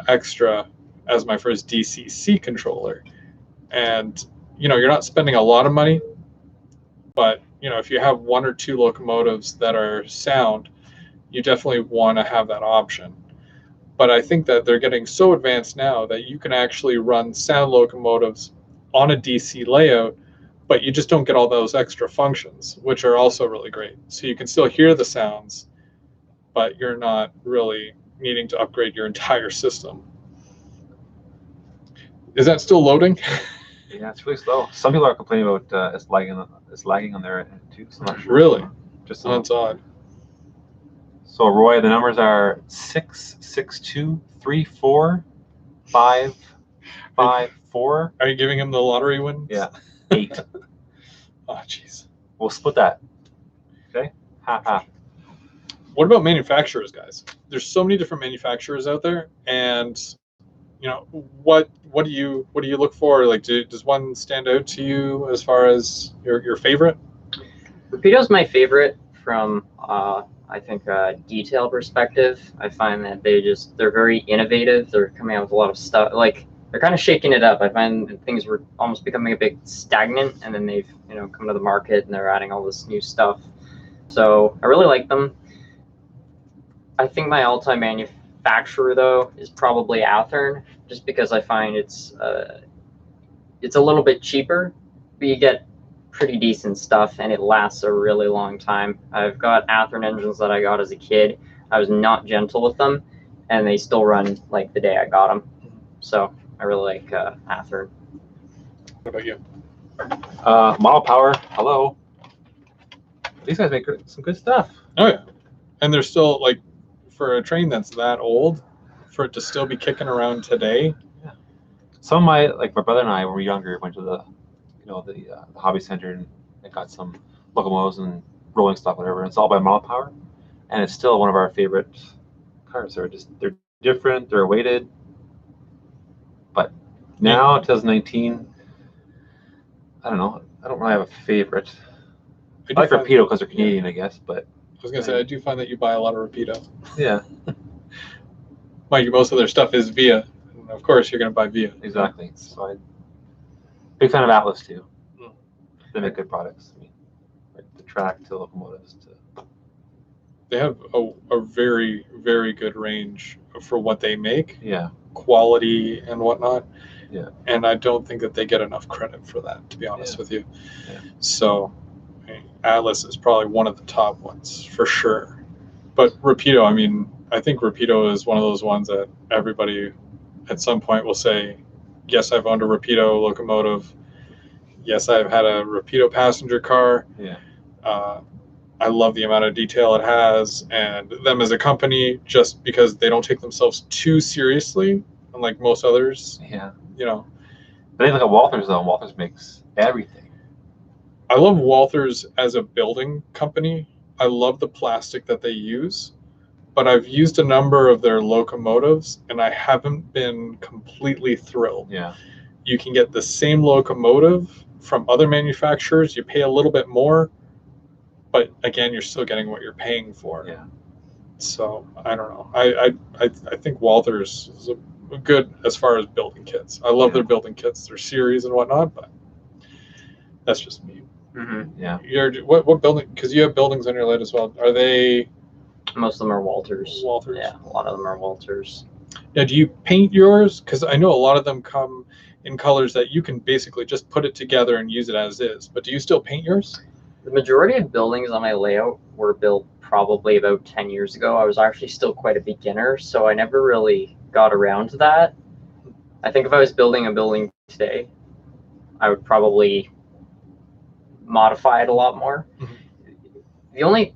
Extra as my first DCC controller. And, you're not spending a lot of money, But if you have one or two locomotives that are sound, you definitely want to have that option. But I think that they're getting so advanced now that you can actually run sound locomotives on a DC layout, but you just don't get all those extra functions, which are also really great. So you can still hear the sounds, but you're not really needing to upgrade your entire system. Is that still loading? Yeah, it's really slow. Some people are complaining about it's lagging on their end too. So I'm not sure. Really? Just That's odd. So Roy, the numbers are 662345554. Are you giving him the lottery wins? Yeah, 8. Oh, jeez. We'll split that. Okay, half half. What about manufacturers, guys? There's so many different manufacturers out there, and what do you look for? Like, does one stand out to you as far as your favorite? Rapido's my favorite from I think a detail perspective. I find that they're very innovative. They're coming out with a lot of stuff. Like, they're kind of shaking it up. I find that things were almost becoming a bit stagnant, and then they've come to the market and they're adding all this new stuff. So I really like them. I think my all-time manufacturer though is probably Athearn, just because I find it's a little bit cheaper, but you get pretty decent stuff and it lasts a really long time. I've got Athearn engines that I got as a kid. I was not gentle with them, and they still run like the day I got them. So I really like Athearn. What about you? Model Power. Hello. These guys make some good stuff. Oh yeah, and they're still, like, for a train that's that old, for it to still be kicking around today. Yeah. Some of my brother and I, when we were younger, went to the the hobby center and got some locomotives and rolling stock, whatever. And it's all by Model Power, and it's still one of our favorite cars. They're different. They're weighted, but now 2019, I don't know. I don't really have a favorite. I like Rapido because they're Canadian, I guess. But I was gonna say, I do find that you buy a lot of Rapido. Yeah. Like, most of their stuff is Via, and of course you're gonna buy Via. Exactly. So big fan of Atlas too. They make good products. I mean, like the track to locomotives to. They have a very, very good range for what they make. Yeah. Quality and whatnot. Yeah. And I don't think that they get enough credit for that, to be honest with you. Yeah. So Atlas is probably one of the top ones for sure. But Rapido, I mean, I think Rapido is one of those ones that everybody at some point will say, yes, I've owned a Rapido locomotive. Yes, I've had a Rapido passenger car. Yeah. I love the amount of detail it has, and them as a company, just because they don't take themselves too seriously, unlike most others. Yeah. But they look at Walthers though. Walthers makes everything. I love Walthers as a building company. I love the plastic that they use, but I've used a number of their locomotives, and I haven't been completely thrilled. Yeah. You can get the same locomotive from other manufacturers. You pay a little bit more, but again, you're still getting what you're paying for. Yeah. So I don't know. I think Walthers is a good as far as building kits. I love their building kits, their series and whatnot, but that's just me. Mm-hmm. Yeah. What building? Because you have buildings on your lid as well. Are they? Most of them are Walthers. Walthers. Yeah, a lot of them are Walthers. Now, do you paint yours? Because I know a lot of them come in colors that you can basically just put it together and use it as is. But do you still paint yours? The majority of buildings on my layout were built probably about 10 years ago. I was actually still quite a beginner, so I never really got around to that. I think if I was building a building today, I would probably modify it a lot more. Mm-hmm. The only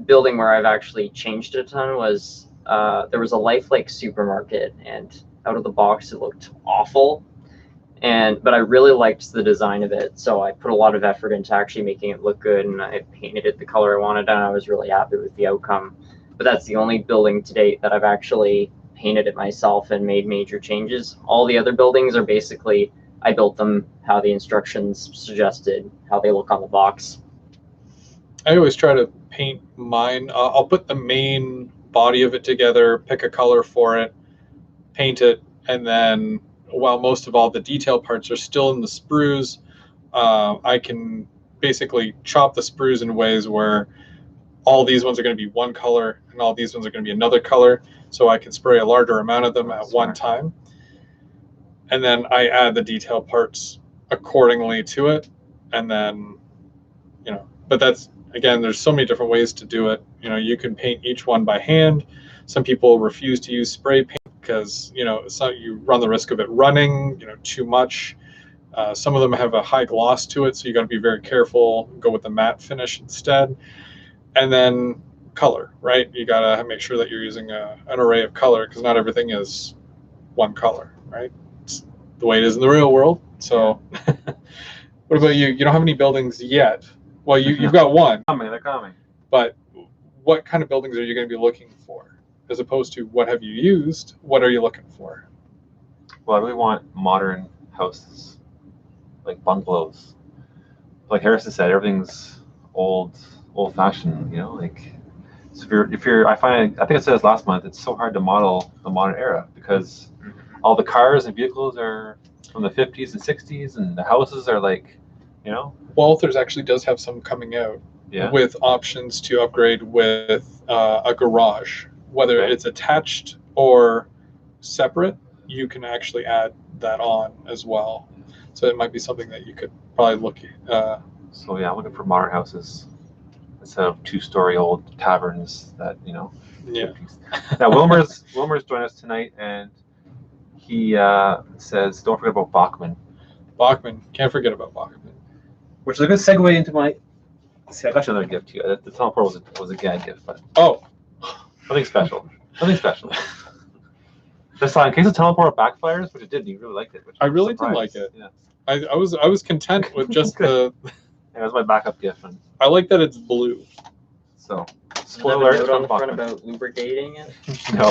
building where I've actually changed it a ton was there was a Lifelike supermarket, and out of the box it looked awful. But I really liked the design of it, so I put a lot of effort into actually making it look good, and I painted it the color I wanted, and I was really happy with the outcome. But that's the only building to date that I've actually painted it myself and made major changes. All the other buildings are basically, I built them how the instructions suggested, how they look on the box. I always try to paint mine. I'll put the main body of it together, pick a color for it, paint it, and then while most of all the detail parts are still in the sprues, I can basically chop the sprues in ways where all these ones are going to be one color and all these ones are going to be another color, so I can spray a larger amount of them at one time. And then I add the detail parts accordingly to it. And then, you know, but that's, again, there's so many different ways to do it. You know, you can paint each one by hand. Some people refuse to use spray paint because, you know, it's not, you run the risk of it running, you know, too much. Some of them have a high gloss to it, so you got to be very careful. Go with the matte finish instead. And then color, right? You got to make sure that you're using an array of color, because not everything is one color, right? It's the way it is in the real world. So what about you? You don't have any buildings yet. Well, you've got one. They're coming. But what kind of buildings are you going to be looking for? As opposed to what have you used, what are you looking for? Well, I really want modern houses, like bungalows. Like Harrison said, everything's old-fashioned, you know, like, so if you're I think I said this last month, it's so hard to model the modern era because all the cars and vehicles are from the 50s and 60s, and the houses are like, you know. Walters actually does have some coming out with options to upgrade with a garage, whether it's attached or separate. You can actually add that on as well, so it might be something that you could probably look at. So yeah, I'm looking for modern houses instead of two-story old taverns that, you know. Yeah. 50s. Now Wilmer's joined us tonight, and he says, don't forget about Bachman. Bachman, can't forget about Bachman. Which is a good segue into my. See, I got you another gift here. The teleport was a gag gift, but nothing special. Nothing special. Just in case the teleport backfires, which it did, you really liked it. Which I really did like it. Yeah. I was content with just the. Yeah, it was my backup gift. And I like that it's blue. So, spoiler alert on the front about lubricating it. No.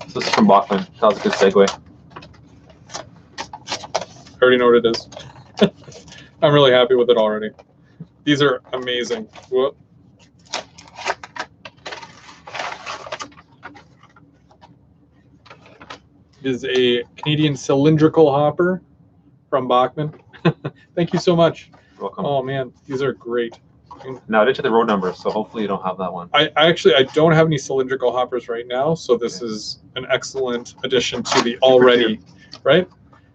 So this is from Bachman. That was a good segue. I already know what it is. I'm really happy with it already. These are amazing. Whoop. It is a Canadian cylindrical hopper from Bachman. Thank you so much. You're welcome. Oh man, these are great. Now I did check the road number, so hopefully you don't have that one. I don't have any cylindrical hoppers right now, so this is an excellent addition to the already, right?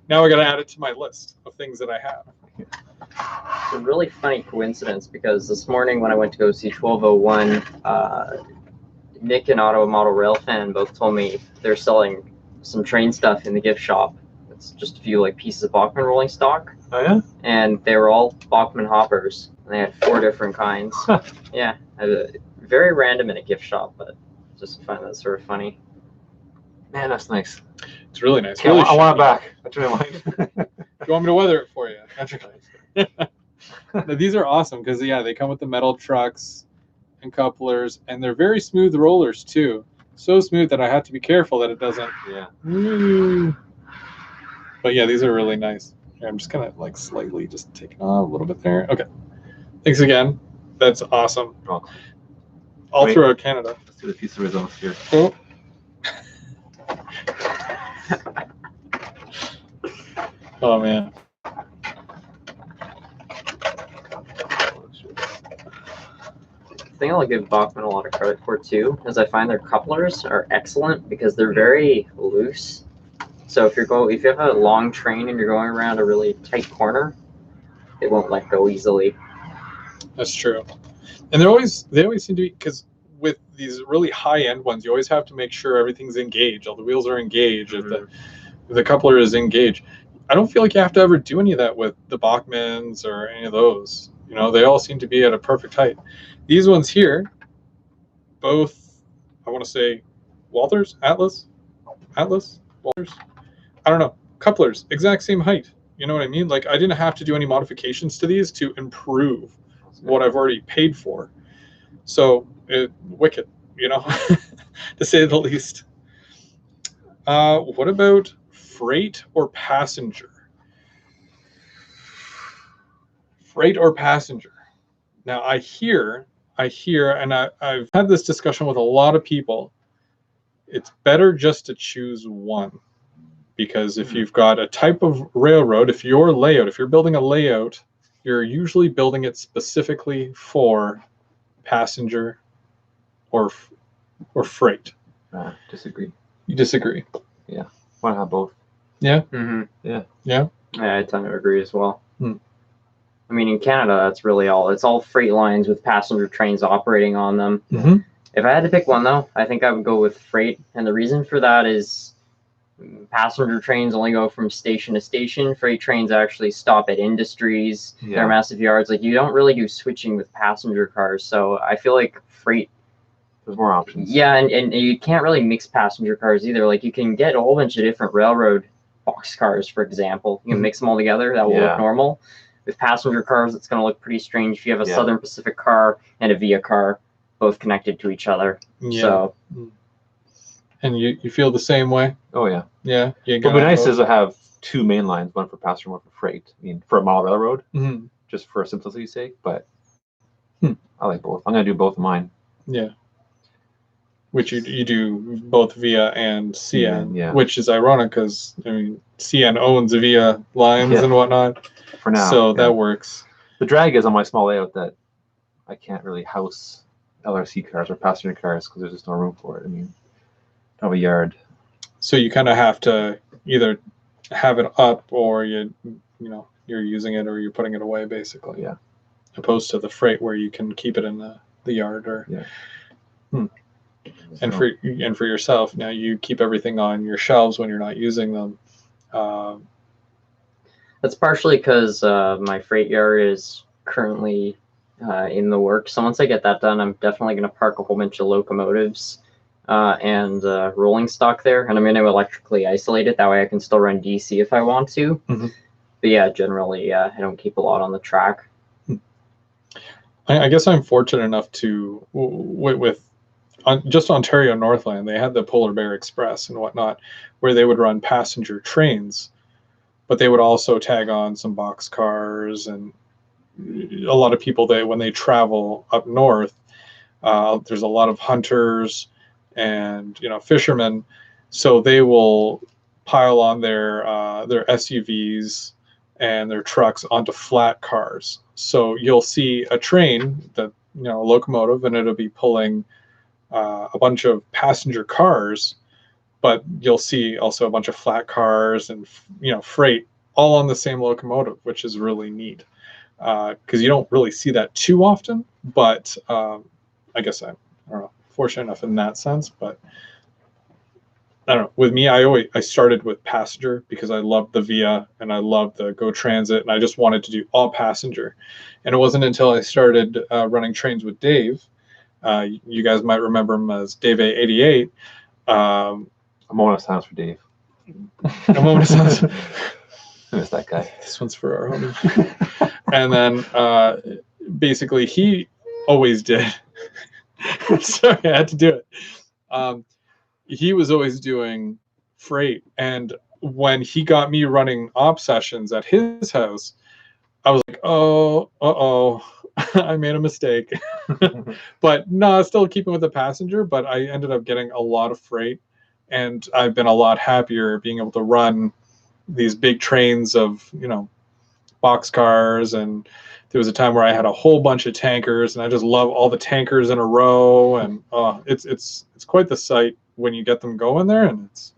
Now I got to add it to my list of things that I have. It's a really funny coincidence because this morning when I went to go see 1201, Nick and Auto Model Rail Fan both told me they're selling some train stuff in the gift shop. It's just a few like pieces of Bachman rolling stock. Oh yeah? And they were all Bachman hoppers. And they had 4 different kinds. Yeah, very random in a gift shop, but just find that sort of funny. Man, that's nice. It's really nice. Okay, really I want it back. That's my mind. You want me to weather it for you? Now, these are awesome because they come with the metal trucks and couplers, and they're very smooth rollers too. So smooth that I have to be careful that it doesn't. Yeah. But yeah, these are really nice. Here, I'm just gonna like slightly just taking off a little bit there. Okay. Thanks again. That's awesome. Welcome. All throughout Canada. Let's do the piece of results here. Oh. Oh man. The thing I'll give Bachman a lot of credit for too is I find their couplers are excellent because they're very loose. So if you have a long train and you're going around a really tight corner, they won't let go easily. That's true. And they always seem to be, because with these really high end ones, you always have to make sure everything's engaged. All the wheels are engaged. If the coupler is engaged. I don't feel like you have to ever do any of that with the Bachmans or any of those. You know, they all seem to be at a perfect height. These ones here, both, I want to say Walters, Atlas, Walters. I don't know. Couplers, exact same height. You know what I mean? Like I didn't have to do any modifications to these to improve what I've already paid for. So wicked, you know, to say the least. What about freight or passenger? Freight or passenger? Now I hear, and I've had this discussion with a lot of people. It's better just to choose one. because if you've got a type of railroad, if you're building a layout, you're usually building it specifically for passenger or freight. Disagree. You disagree? Yeah. Why not have both? Yeah. Mm-hmm. Yeah. Yeah, I tend to agree as well. Hmm. I mean, in Canada, that's really all. It's all freight lines with passenger trains operating on them. Mm-hmm. If I had to pick one, though, I think I would go with freight. And the reason for that is passenger trains only go from station to station. Freight trains actually stop at industries. Yeah. They're massive yards. Like, you don't really do switching with passenger cars. So I feel like freight. There's more options. Yeah, and you can't really mix passenger cars either. Like, you can get a whole bunch of different railroad box cars, for example. You can mix them all together. That will look normal. With passenger cars, it's going to look pretty strange if you have a Southern Pacific car and a VIA car both connected to each other. Yeah. So. And you feel the same way? Oh, yeah. Yeah. What would be nice is to have two main lines, one for passenger, one for freight. I mean, for a model railroad, just for simplicity's sake, but I like both. I'm going to do both of mine. Yeah. Which you do both VIA and CN, which is ironic because, I mean, CN owns VIA lines and whatnot. For now. So that works. The drag is on my small layout that I can't really house LRC cars or passenger cars because there's just no room for it. I mean, I have a yard. So you kind of have to either have it up or you're using it or you're putting it away, basically. Yeah. Opposed to the freight where you can keep it in the yard or. Yeah. And for yourself, now you keep everything on your shelves when you're not using them. That's partially because my freight yard is currently in the works. So once I get that done, I'm definitely going to park a whole bunch of locomotives and rolling stock there, and I'm going to electrically isolate it. That way I can still run DC if I want to. But yeah, generally, I don't keep a lot on the track. I guess I'm fortunate enough to, with just Ontario Northland, they had the Polar Bear Express and whatnot, where they would run passenger trains, but they would also tag on some box cars. And a lot of people, when they travel up north, there's a lot of hunters and fishermen, so they will pile on their SUVs and their trucks onto flat cars. So you'll see a train that a locomotive, and it'll be pulling a bunch of passenger cars, but you'll see also a bunch of flat cars and freight all on the same locomotive, which is really neat because you don't really see that too often. But I guess I don't know, fortunate enough in that sense. But I don't know. With me, I started with passenger because I loved the VIA and I loved the Go Transit, and I just wanted to do all passenger. And it wasn't until I started running trains with Dave. You guys might remember him as Dave A88. A moment of silence for Dave. A moment of silence. I miss that guy. This one's for our homie. And then basically he always did. Sorry, I had to do it. He was always doing freight. And when he got me running op sessions at his house, I was like, oh, I made a mistake. But no, still keeping with the passenger, but I ended up getting a lot of freight, and I've been a lot happier being able to run these big trains of box cars. And there was a time where I had a whole bunch of tankers, and I just love all the tankers in a row. And it's quite the sight when you get them going there, and it's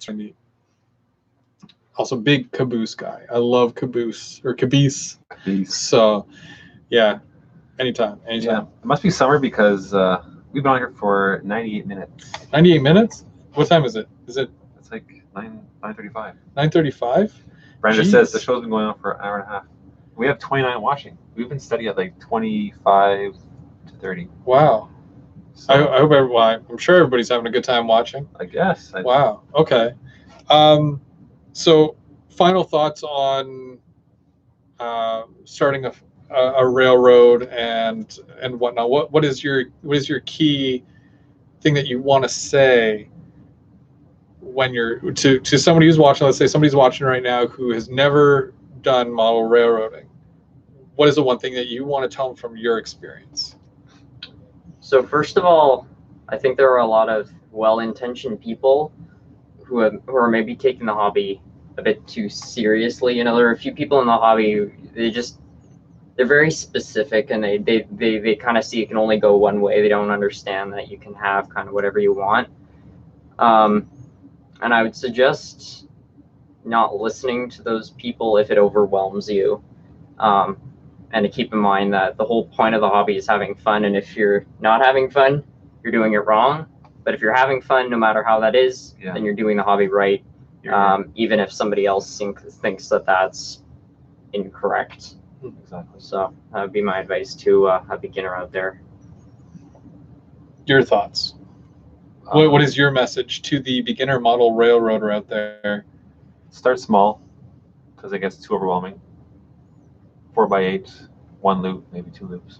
really neat. Also, big caboose guy. I love caboose. So, yeah, anytime. Yeah, it must be summer because we've been on here for 98 minutes. 98 minutes? What time is it? It's like 9:35. 9:35? Brenda says the show's been going on for an hour and a half. We have 29 watching. We've been steady at like 25 to 30. Wow. So, I hope I'm sure everybody's having a good time watching. I guess. Wow. Okay. So, final thoughts on starting a railroad and whatnot. What is your key thing that you want to say when you're to somebody who's watching? Let's say somebody's watching right now who has never done model railroading. What is the one thing that you want to tell them from your experience? So first of all, I think there are a lot of well-intentioned people who are maybe taking the hobby a bit too seriously. You know, there are a few people in the hobby, they're very specific, and they kind of see it can only go one way. They don't understand that you can have kind of whatever you want. And I would suggest not listening to those people if it overwhelms you. And to keep in mind that the whole point of the hobby is having fun, and if you're not having fun, you're doing it wrong. But if you're having fun, no matter how that is, then you're doing the hobby right, even if somebody else thinks that that's incorrect. Exactly. So that would be my advice to a beginner out there. Your thoughts? What is your message to the beginner model railroader out there? Start small, because it gets too overwhelming. 4x8, 1 loop, maybe 2 loops,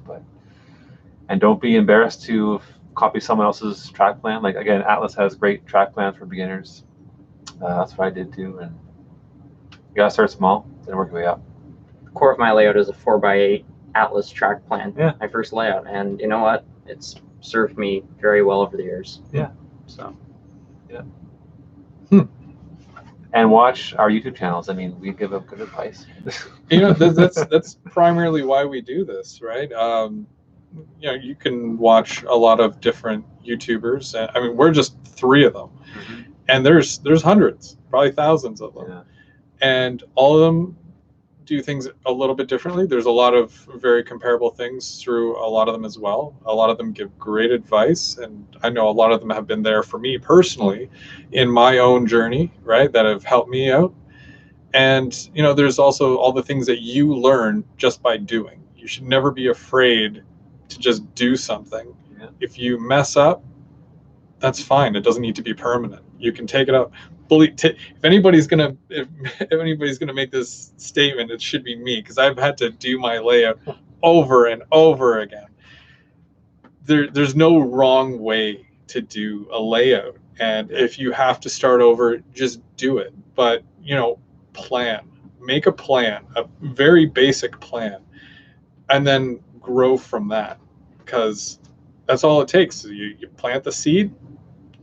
and don't be embarrassed to copy someone else's track plan. Like, again, Atlas has great track plans for beginners. That's what I did too, and you gotta start small, then work your way up. The core of my layout is a 4x8 Atlas track plan. Yeah. My first layout, and you know what? It's served me very well over the years. Yeah. So. Yeah. And watch our YouTube channels. I mean, we give good advice. You know, that's primarily why we do this, right? You know, you can watch a lot of different YouTubers. I mean, we're just 3 of them, and there's hundreds, probably thousands of them, and all of them do things a little bit differently. There's a lot of very comparable things through a lot of them as well. A lot of them give great advice, and I know a lot of them have been there for me personally in my own journey, right, that have helped me out. And you know, there's also all the things that you learn just by doing. You should never be afraid to just do something. If you mess up, that's fine. It doesn't need to be permanent. You can take it up. If anybody's gonna make this statement, it should be me, because I've had to do my layout over and over again. There's no wrong way to do a layout, and if you have to start over, just do it. But you know, make a plan, a very basic plan, and then grow from that, because that's all it takes. You plant the seed,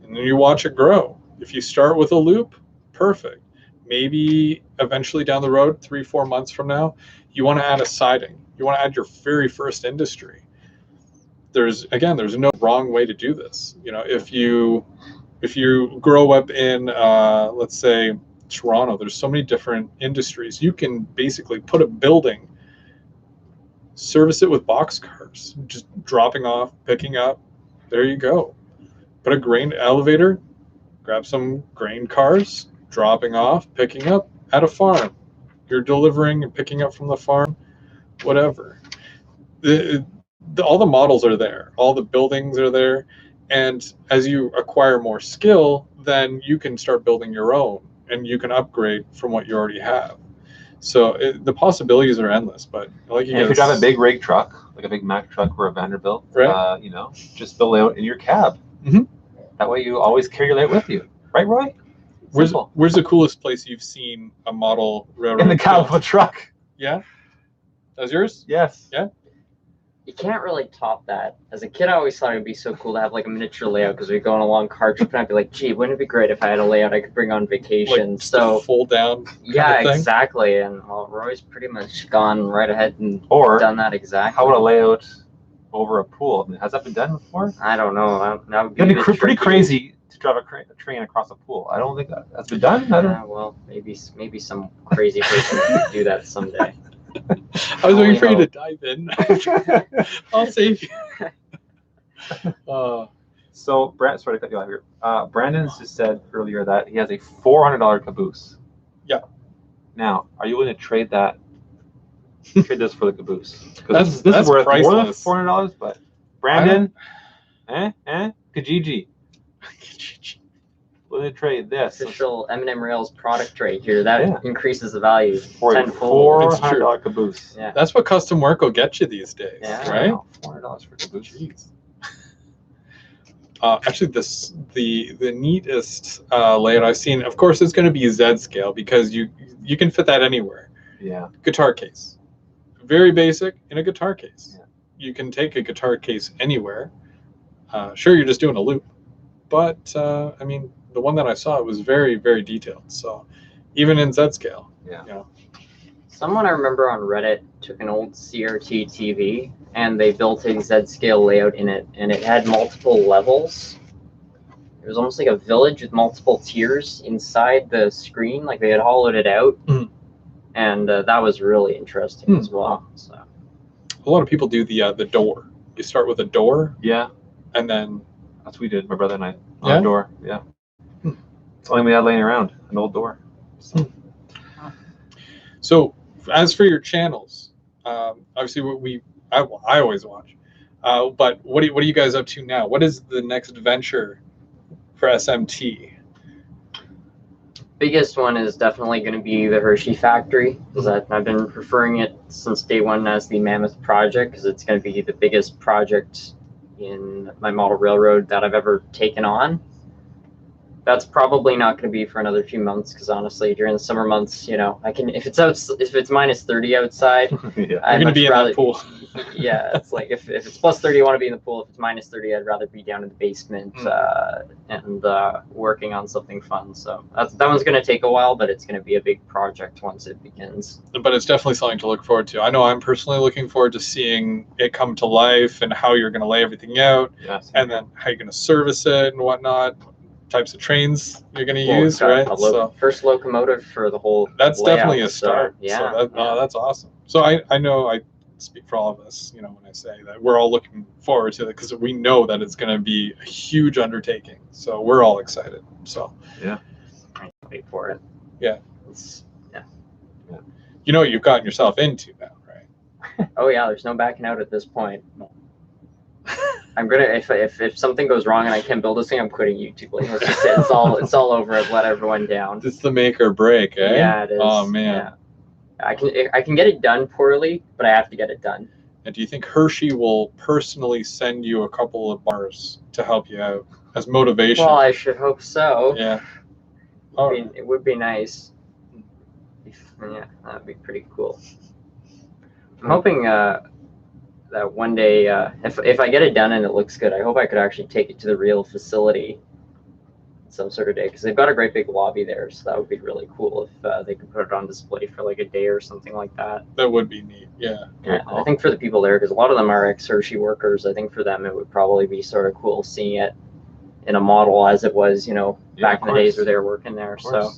and then you watch it grow. If you start with a loop, perfect. Maybe eventually down the road, 3-4 months from now, you want to add a siding. You want to add your very first industry. There's no wrong way to do this. You know, if you grow up in, let's say, Toronto, there's so many different industries. You can basically put a building, service it with boxcars, just dropping off, picking up. There you go. Put a grain elevator, grab some grain cars, dropping off, picking up at a farm. You're delivering and picking up from the farm, whatever. All the models are there. All the buildings are there. And as you acquire more skill, then you can start building your own, and you can upgrade from what you already have. So the possibilities are endless. But like if you drive a big rig truck, like a big Mack truck or a Vanderbilt, right. You know, just build it out in your cab. That way you always carry your layout with you. Right, Roy? Where's the coolest place you've seen a model railroad? In the cab of a truck. Yeah? That's yours? Yes. Yeah? You can't really top that. As a kid, I always thought it would be so cool to have like a miniature layout, because we'd go on a long car trip, and I'd be like, gee, wouldn't it be great if I had a layout I could bring on vacation? Like, so fold down yeah, exactly. And well, Roy's pretty much gone right ahead and done that exactly. How would a layout over a pool? I mean, has that been done before? I don't know. That would be pretty crazy to drive a train across a pool. I don't think that has been done. Well, maybe some crazy person could do that someday. I was waiting for you to dive in. I'll save you. So, sorry to cut you off here. Brandon just said earlier that he has a $400 caboose. Yeah. Now, are you willing to trade this for the caboose? Because this is worth priceless. More than $400. But Brandon, Kijiji. Willing to trade this? Official M&M Rails product right here. That increases the value for tenfold. $400 caboose. Yeah. That's what custom work will get you these days, right? $400 for caboose. Jeez. Actually, the neatest layout I've seen, of course, it's going to be Z scale, because you can fit that anywhere. Yeah. Guitar case, very basic in a guitar case. Yeah. You can take a guitar case anywhere. Sure, you're just doing a loop, but I mean, the one that I saw, it was very, very detailed. So even in Z scale. Yeah. You know. Someone I remember on Reddit took an old CRT TV and they built a Z scale layout in it, and it had multiple levels. It was almost like a village with multiple tiers inside the screen, like they had hollowed it out, and that was really interesting as well. So a lot of people do the door. You start with a door, Yeah. and then That's what we did, my brother and I, on Yeah? a door. Yeah. It's the only we had laying around, an old door. So as for your channels, obviously I always watch, but what are you guys up to now? What is the next venture for SMT? biggest one is definitely going to be the Hershey factory, because I've been referring it since day one as the Mammoth Project, because it's going to be the biggest project in my model railroad that I've ever taken on. That's probably not going to be for another few months, because honestly, during the summer months, you know, I can if it's minus 30 outside, Yeah. You're going to be in that pool. Yeah, it's like if it's plus 30, I want to be in the pool. If it's minus 30, I'd rather be down in the basement and working on something fun. So that one's going to take a while, but it's going to be a big project once it begins. But it's definitely something to look forward to. I know I'm personally looking forward to seeing it come to life and how you're going to lay everything out, and then how you're going to service it and whatnot. Types of trains you're going to use, right? So first locomotive for the whole. That's layout, definitely a start. So, yeah, so that's awesome. So I know I speak for all of us, you know, when I say that we're all looking forward to it, because we know that it's going to be a huge undertaking. So we're all excited. So yeah, I can't wait for it. Yeah. Yeah. You know what you've gotten yourself into now, right? Oh yeah, there's no backing out at this point. I'm gonna if something goes wrong and I can't build this thing, I'm quitting YouTube. Like, let's just say it's all over. I've let everyone down. It's the make or break, eh? Yeah, it is. Oh man. Yeah. I can get it done poorly, but I have to get it done. And do you think Hershey will personally send you a couple of bars to help you out as motivation? Well, I should hope so. Yeah. It would be nice. Yeah, that'd be pretty cool. I'm hoping that one day, if I get it done and it looks good, I hope I could actually take it to the real facility some sort of day, because they've got a great big lobby there, so that would be really cool if they could put it on display for like a day or something like that. That would be neat, yeah. I think for the people there, because a lot of them are ex-Hershey workers, I think for them it would probably be sort of cool seeing it in a model as it was, you know, back in the days where they were working there. So.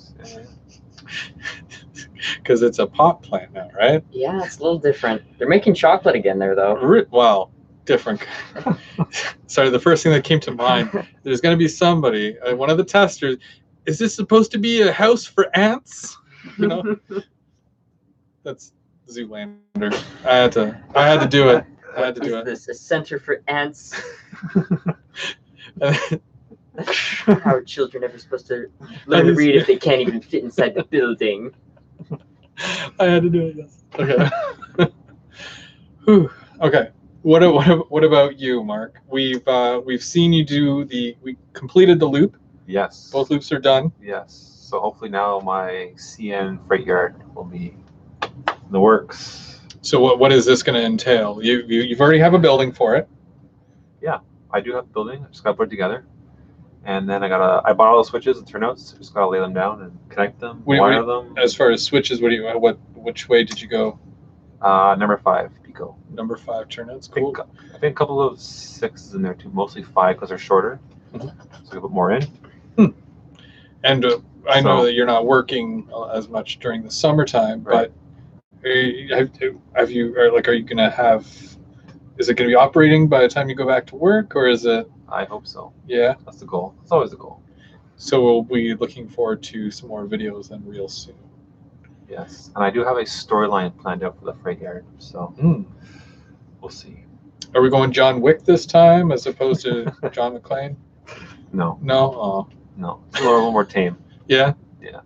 Because it's a pot plant now, right? Yeah, it's a little different. They're making chocolate again there, though. Wow, different. Sorry, the first thing that came to mind, there's going to be somebody, one of the testers, is this supposed to be a house for ants? You know? That's Zoolander. I had to do it. I had to do it. Is this a center for ants? How are children ever supposed to learn to read if they can't even fit inside the building? I had to do it, yes. Okay. Whew. Okay. What about you, Mark? We've seen you we completed the loop. Yes. Both loops are done. Yes. So hopefully now my CN freight yard will be in the works. So what is this going to entail? You've already have a building for it. Yeah, I do have a building. I just got to put it together. And then I bought all the switches and turnouts. Just gotta lay them down and connect them, wire them. As far as switches, which way did you go? Number 5 Pico. Number 5 turnouts. Cool. I think a couple of 6s in there too. Mostly 5 because they're shorter, so I can put more in. And I know that you're not working as much during the summertime, right. But are you gonna have? Is it gonna be operating by the time you go back to work, or is it? I hope so. Yeah. That's the goal. It's always the goal. So we'll be looking forward to some more videos then real soon. Yes. And I do have a storyline planned out for the freight yard. So we'll see. Are we going John Wick this time as opposed to John McClane? No. No? Oh. No. It's a little more tame. Yeah? Yeah.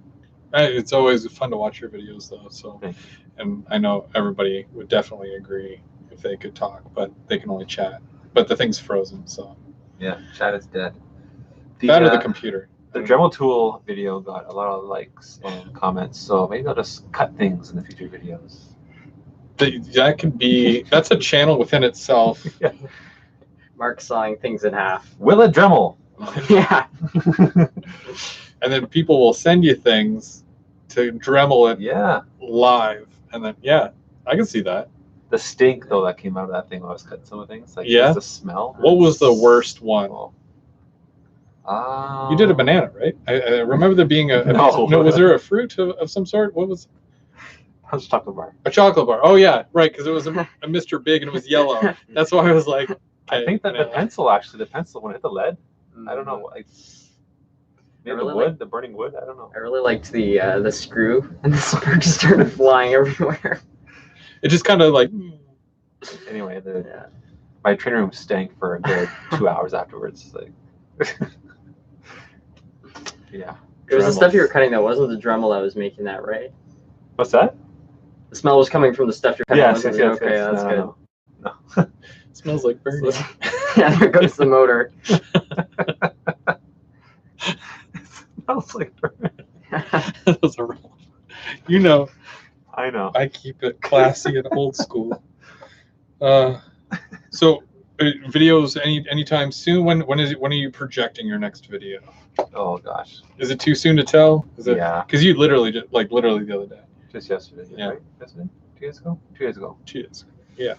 It's always fun to watch your videos though. So, thank you. And I know everybody would definitely agree if they could talk, but they can only chat. But the thing's frozen, so. Yeah, chat is dead. That or the computer. The Dremel tool video got a lot of likes and comments, so maybe I'll just cut things in the future videos. That could be, that's a channel within itself. Yeah. Mark sawing things in half. Will it Dremel? Yeah. And then people will send you things to Dremel it Yeah. live, and then I can see that. The stink though that came out of that thing when I was cutting some of the things, like Yeah? just the smell. What was the worst one? You did a banana, right? I remember there being a No. no. Was there a fruit of some sort? What was? That was chocolate bar. A chocolate bar. Oh yeah, right. Because it was a Mr. Big and it was yellow. That's why I was like. I think that the pencil when it hit the lead. I don't know. Like, maybe really the wood, the burning wood. I don't know. I really liked the screw, and the sparks started flying everywhere. It just kind of like. Anyway, my training room stank for a good 2 hours afterwards. Like, yeah. It was the stuff you were cutting that wasn't the Dremel that was making that, right? What's that? The smell was coming from the stuff you're cutting. Yes, wasn't yes, it? Okay, yes. that's good. No. It smells like burning. Yeah, there goes the motor. It smells like burning. Those are real. You know. I know. I keep it classy and old school. So, videos anytime soon. When are you projecting your next video? Oh gosh. Is it too soon to tell? Is it? Yeah. Because you literally the other day. Just yesterday. Yeah. Right? Yesterday? 2 days ago? 2 days ago. 2 days. Yeah.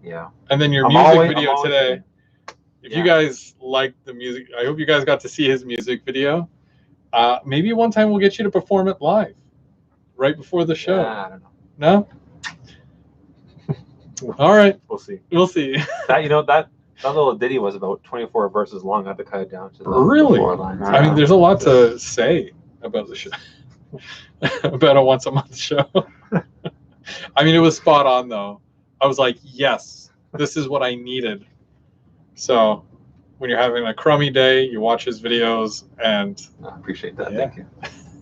Yeah. And then your I'm music always- video I'm always- today. If you guys like the music, I hope you guys got to see his music video. Maybe one time we'll get you to perform it live, right before the show. Yeah, I don't know. No. All right. We'll see. We'll see. That little ditty was about 24 verses long. I had to cut it down to the Really? 4 lines. Wow. I mean, there's a lot to say about the show, about a once a month show. I mean, it was spot on though. I was like, yes, this is what I needed. So when you're having a crummy day, you watch his videos, and I appreciate that. Yeah. Thank you.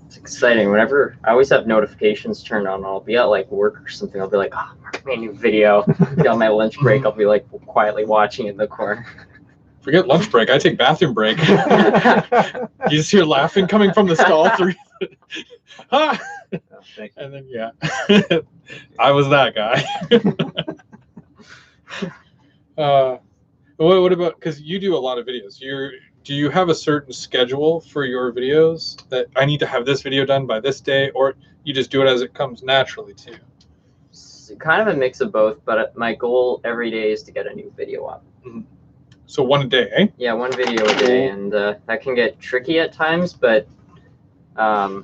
It's exciting. Whenever I always have notifications turned on, I'll be at like work or something. I'll be like, oh, Mark made a new video. Be on my lunch break. I'll be like quietly watching in the corner. forget lunch break. I take bathroom break. You just hear laughing coming from the stall. Ah! Thank you. And then I was that guy. What about, because you do a lot of videos, do you have a certain schedule for your videos that I need to have this video done by this day, or you just do it as it comes naturally to you? It's kind of a mix of both, but my goal every day is to get a new video up. Mm-hmm. So one a day, eh? Yeah, one video a day, and that can get tricky at times, but I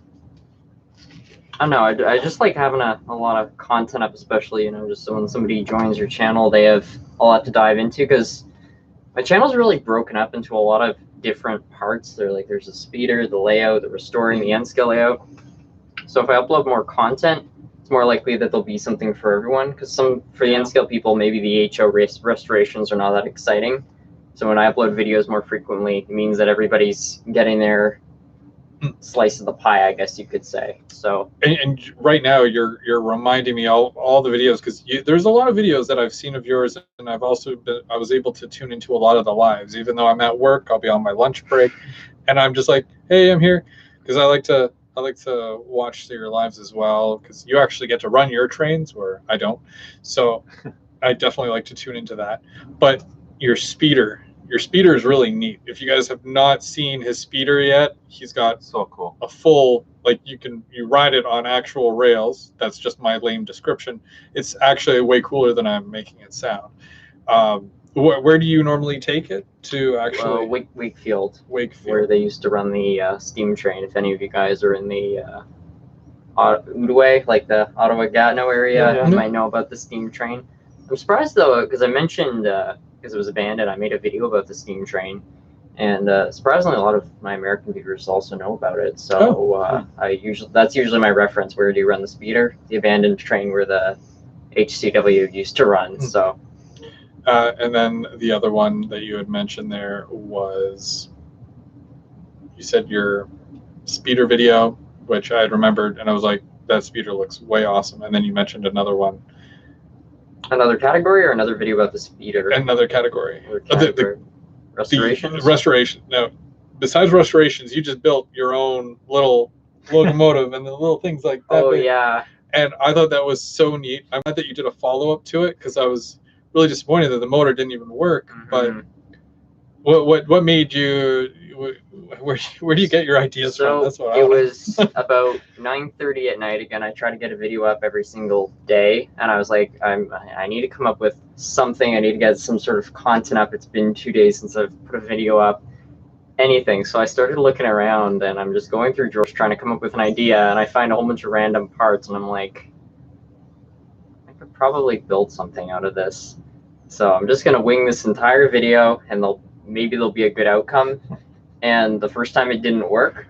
don't know, I just like having a lot of content up, especially, just so when somebody joins your channel, they have a lot to dive into, because my channel's really broken up into a lot of different parts. There's a speeder, the layout, the restoring, the end scale layout. So if I upload more content, it's more likely that there'll be something for everyone, because for the end scale people, maybe the HO restorations are not that exciting. So when I upload videos more frequently, it means that everybody's getting their slice of the pie, I guess you could say. So and right now you're reminding me all the videos, because there's a lot of videos that I've seen of yours, and I was able to tune into a lot of the lives. Even though I'm at work, I'll be on my lunch break, and I'm just like, hey, I'm here, because I like to watch your lives as well, because you actually get to run your trains where I don't. So I definitely like to tune into that. But your speeder is really neat. If you guys have not seen his speeder yet, he's got So cool. a full, like, you ride it on actual rails. That's just my lame description. It's actually way cooler than I'm making it sound. Where do you normally take it to actually? Wakefield, Wakefield. where they used to run the steam train. If any of you guys are in the Outaouais, like the Ottawa-Gatineau area, Yeah. you might know about the steam train. I'm surprised though, because I mentioned, because it was abandoned, I made a video about the steam train, and surprisingly a lot of my American viewers also know about it. So that's usually my reference. Where do you run the speeder? The abandoned train where the HCW used to run. So And then the other one that you had mentioned there was, you said your speeder video, which I had remembered, and I was like, that speeder looks way awesome. And then you mentioned another one. another category or another video about the speeder? Another category. Restorations? Restoration. No, besides restorations, you just built your own little locomotive and the little things like that. Oh, yeah. And I thought that was so neat. I'm glad that you did a follow-up to it, because I was really disappointed that the motor didn't even work. Mm-hmm. But What made you? Where do you get your ideas from? That's what I it wanna- was about 9:30 at night. Again, I try to get a video up every single day, and I was like, I need to come up with something. I need to get some sort of content up. It's been 2 days since I've put a video up. Anything. So I started looking around, and I'm just going through drawers trying to come up with an idea, and I find a whole bunch of random parts, and I'm like, I could probably build something out of this. So I'm just gonna wing this entire video, and maybe there'll be a good outcome. And the first time it didn't work,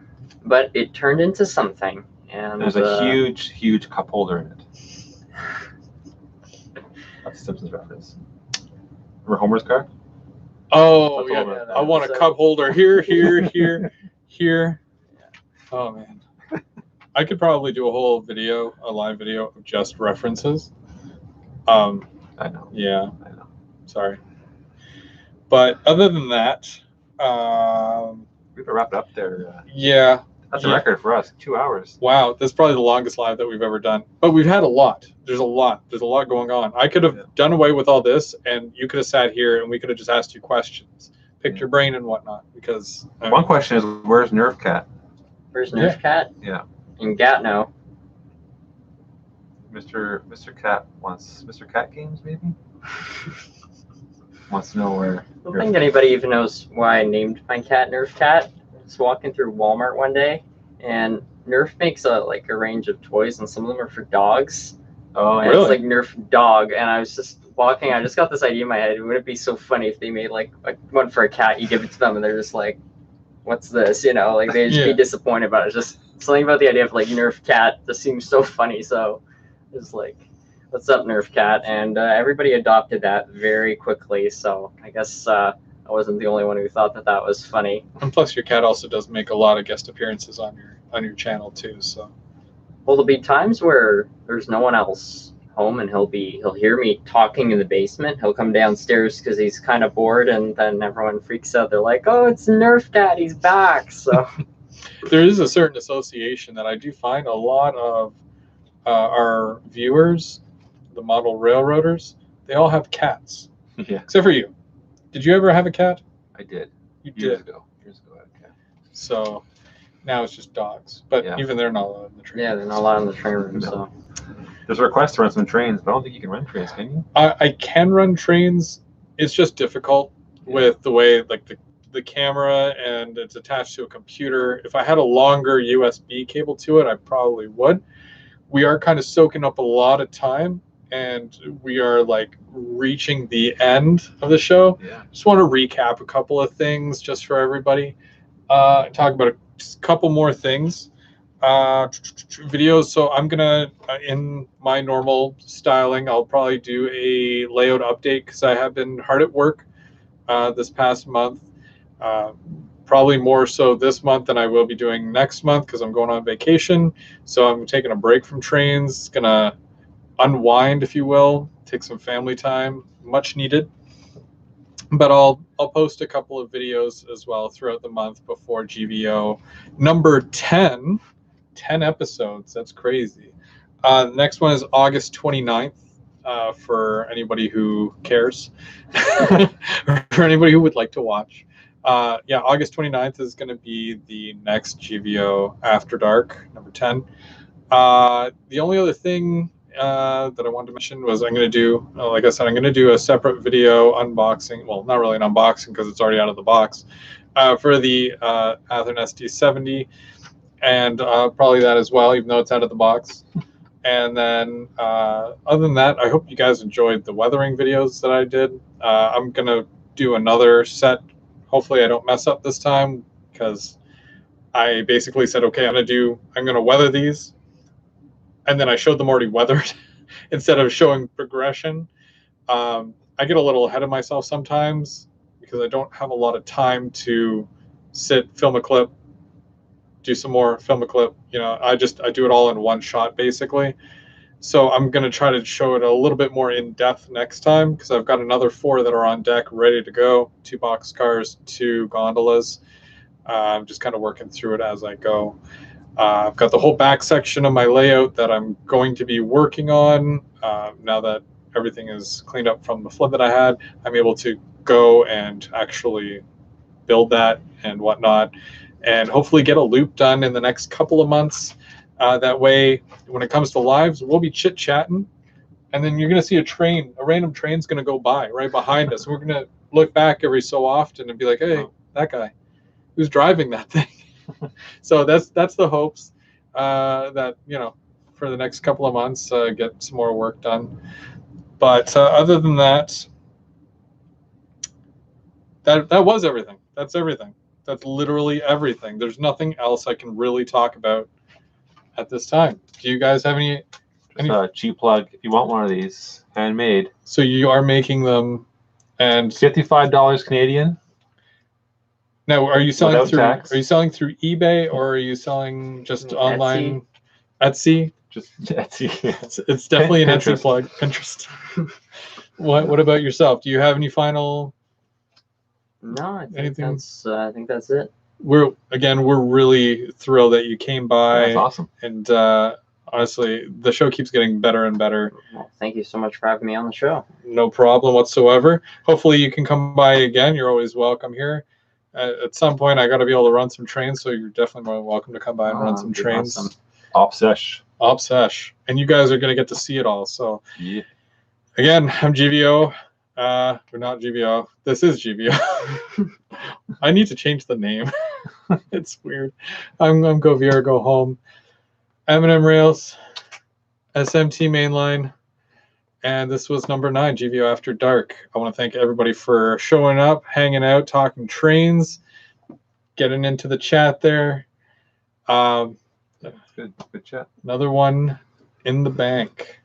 but it turned into something. And there's a huge cup holder in it. That's a Simpsons reference. Remember Homer's car? Oh That's yeah, over. I want a cup holder here, here. Oh man, I could probably do a whole video, a live video of just references. I know. Yeah, I know. sorry, but other than that, We have to wrap it up there. yeah. That's a record for us. 2 hours. Wow, that's probably the longest live that we've ever done. But we've had a lot. There's a lot going on. I could have done away with all this, and you could have sat here, and we could have just asked you questions, picked your brain and whatnot. Because one question is, where's Nerf Cat? Where's Nerf Cat? Yeah. In Gatineau. Mr. Cat wants Mr. Cat games, maybe. Wants to know where. I don't think anybody even knows why I named my cat Nerf Cat. I was walking through Walmart one day, and Nerf makes a range of toys, and some of them are for dogs. Oh, And yeah. it's like Nerf Dog, and I was just walking. I just got this idea in my head. Would it be so funny if they made like one for a cat? You give it to them, and they're just like, "What's this?" You know, like they just be disappointed. But it's just something about the idea of like Nerf Cat just seems so funny. So it's like, "What's up, Nerf Cat?" And everybody adopted that very quickly. So I guess I wasn't the only one who thought that was funny. And plus, your cat also does make a lot of guest appearances on your channel too. So. Well, there'll be times where there's no one else home, and he'll hear me talking in the basement. He'll come downstairs because he's kind of bored, and then everyone freaks out. They're like, "Oh, it's Nerf Cat, he's back!" So there is a certain association that I do find a lot of our viewers, the model railroaders, they all have cats. Yeah. Except for you. Did you ever have a cat? I did. You Years did. ago. I had a cat. So now it's just dogs. But even they're not allowed in the train. Yeah, they're not allowed in the train room. No. So There's a request to run some trains, but I don't think you can run trains, can you? I can run trains. It's just difficult with the way like the camera, and it's attached to a computer. If I had a longer USB cable to it, I probably would. We are kind of soaking up a lot of time, and we are like reaching the end of the show. Yeah. Just want to recap a couple of things just for everybody. Talk about a couple more things. Videos. So I'm gonna, in my normal styling, I'll probably do a layout update because I have been hard at work this past month. Probably more so this month than I will be doing next month because I'm going on vacation. So I'm taking a break from trains, gonna unwind, if you will, take some family time, much needed. But I'll post a couple of videos as well throughout the month before GVO number 10. 10 episodes. That's crazy. The next one is August 29th. For anybody who cares, or for anybody who would like to watch. Yeah, August 29th is going to be the next GVO After Dark, number 10. The only other thing that I wanted to mention was I'm going to do, like I said, I'm going to do a separate video unboxing. Well, not really an unboxing because it's already out of the box, for the Athearn SD70, and probably that as well, even though it's out of the box. And then other than that, I hope you guys enjoyed the weathering videos that I did. I'm going to do another set. Hopefully I don't mess up this time, because I basically said, okay, I'm going to weather these. And then I showed them already weathered instead of showing progression. I get a little ahead of myself sometimes because I don't have a lot of time to sit, film a clip, do some more, film a clip. You know, I do it all in one shot basically. So I'm going to try to show it a little bit more in depth next time, because I've got another 4 that are on deck ready to go, 2 boxcars, 2 gondolas. I'm just kind of working through it as I go. I've got the whole back section of my layout that I'm going to be working on. Now that everything is cleaned up from the flood that I had, I'm able to go and actually build that and whatnot, and hopefully get a loop done in the next couple of months. That way, when it comes to lives, we'll be chit-chatting, and then you're going to see a random train's going to go by right behind us. We're going to look back every so often and be like, hey, that guy, who's driving that thing? So that's the hopes, that, you know, for the next couple of months, get some more work done. But other than that, that was everything. That's everything. That's literally everything. There's nothing else I can really talk about at this time. Do you guys have any? Just a cheap plug. If you want one of these, handmade. So you are making them, and $55 Canadian. now are you selling Without through? tax. Are you selling through eBay, or are you selling just online? Etsy. Just Etsy. It's definitely an Etsy Pinterest. plug. Pinterest. What about yourself? Do you have any final? No, I think Anything? I think that's it. We're really thrilled that you came by. That's awesome. And honestly, the show keeps getting better and better. Well, thank you so much for having me on the show. No problem whatsoever. Hopefully you can come by again. You're always welcome here. At some point, I got to be able to run some trains, so you're definitely more welcome to come by and run some trains. Awesome. Obsesh. And you guys are going to get to see it all. So Yeah. again, I'm GVO. We're not GVO. This is GVO. I need to change the name. It's weird. I'm Go Viera, Go Home. M&M Rails, SMT Mainline, and this was number 9, GVO After Dark. I want to thank everybody for showing up, hanging out, talking trains, getting into the chat there. Good chat. Another one in the bank.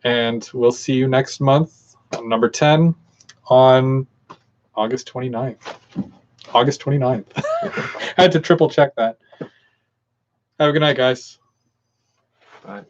And we'll see you next month on number 10 on August 29th. August 29th. I had to triple check that. Have a good night, guys. Bye.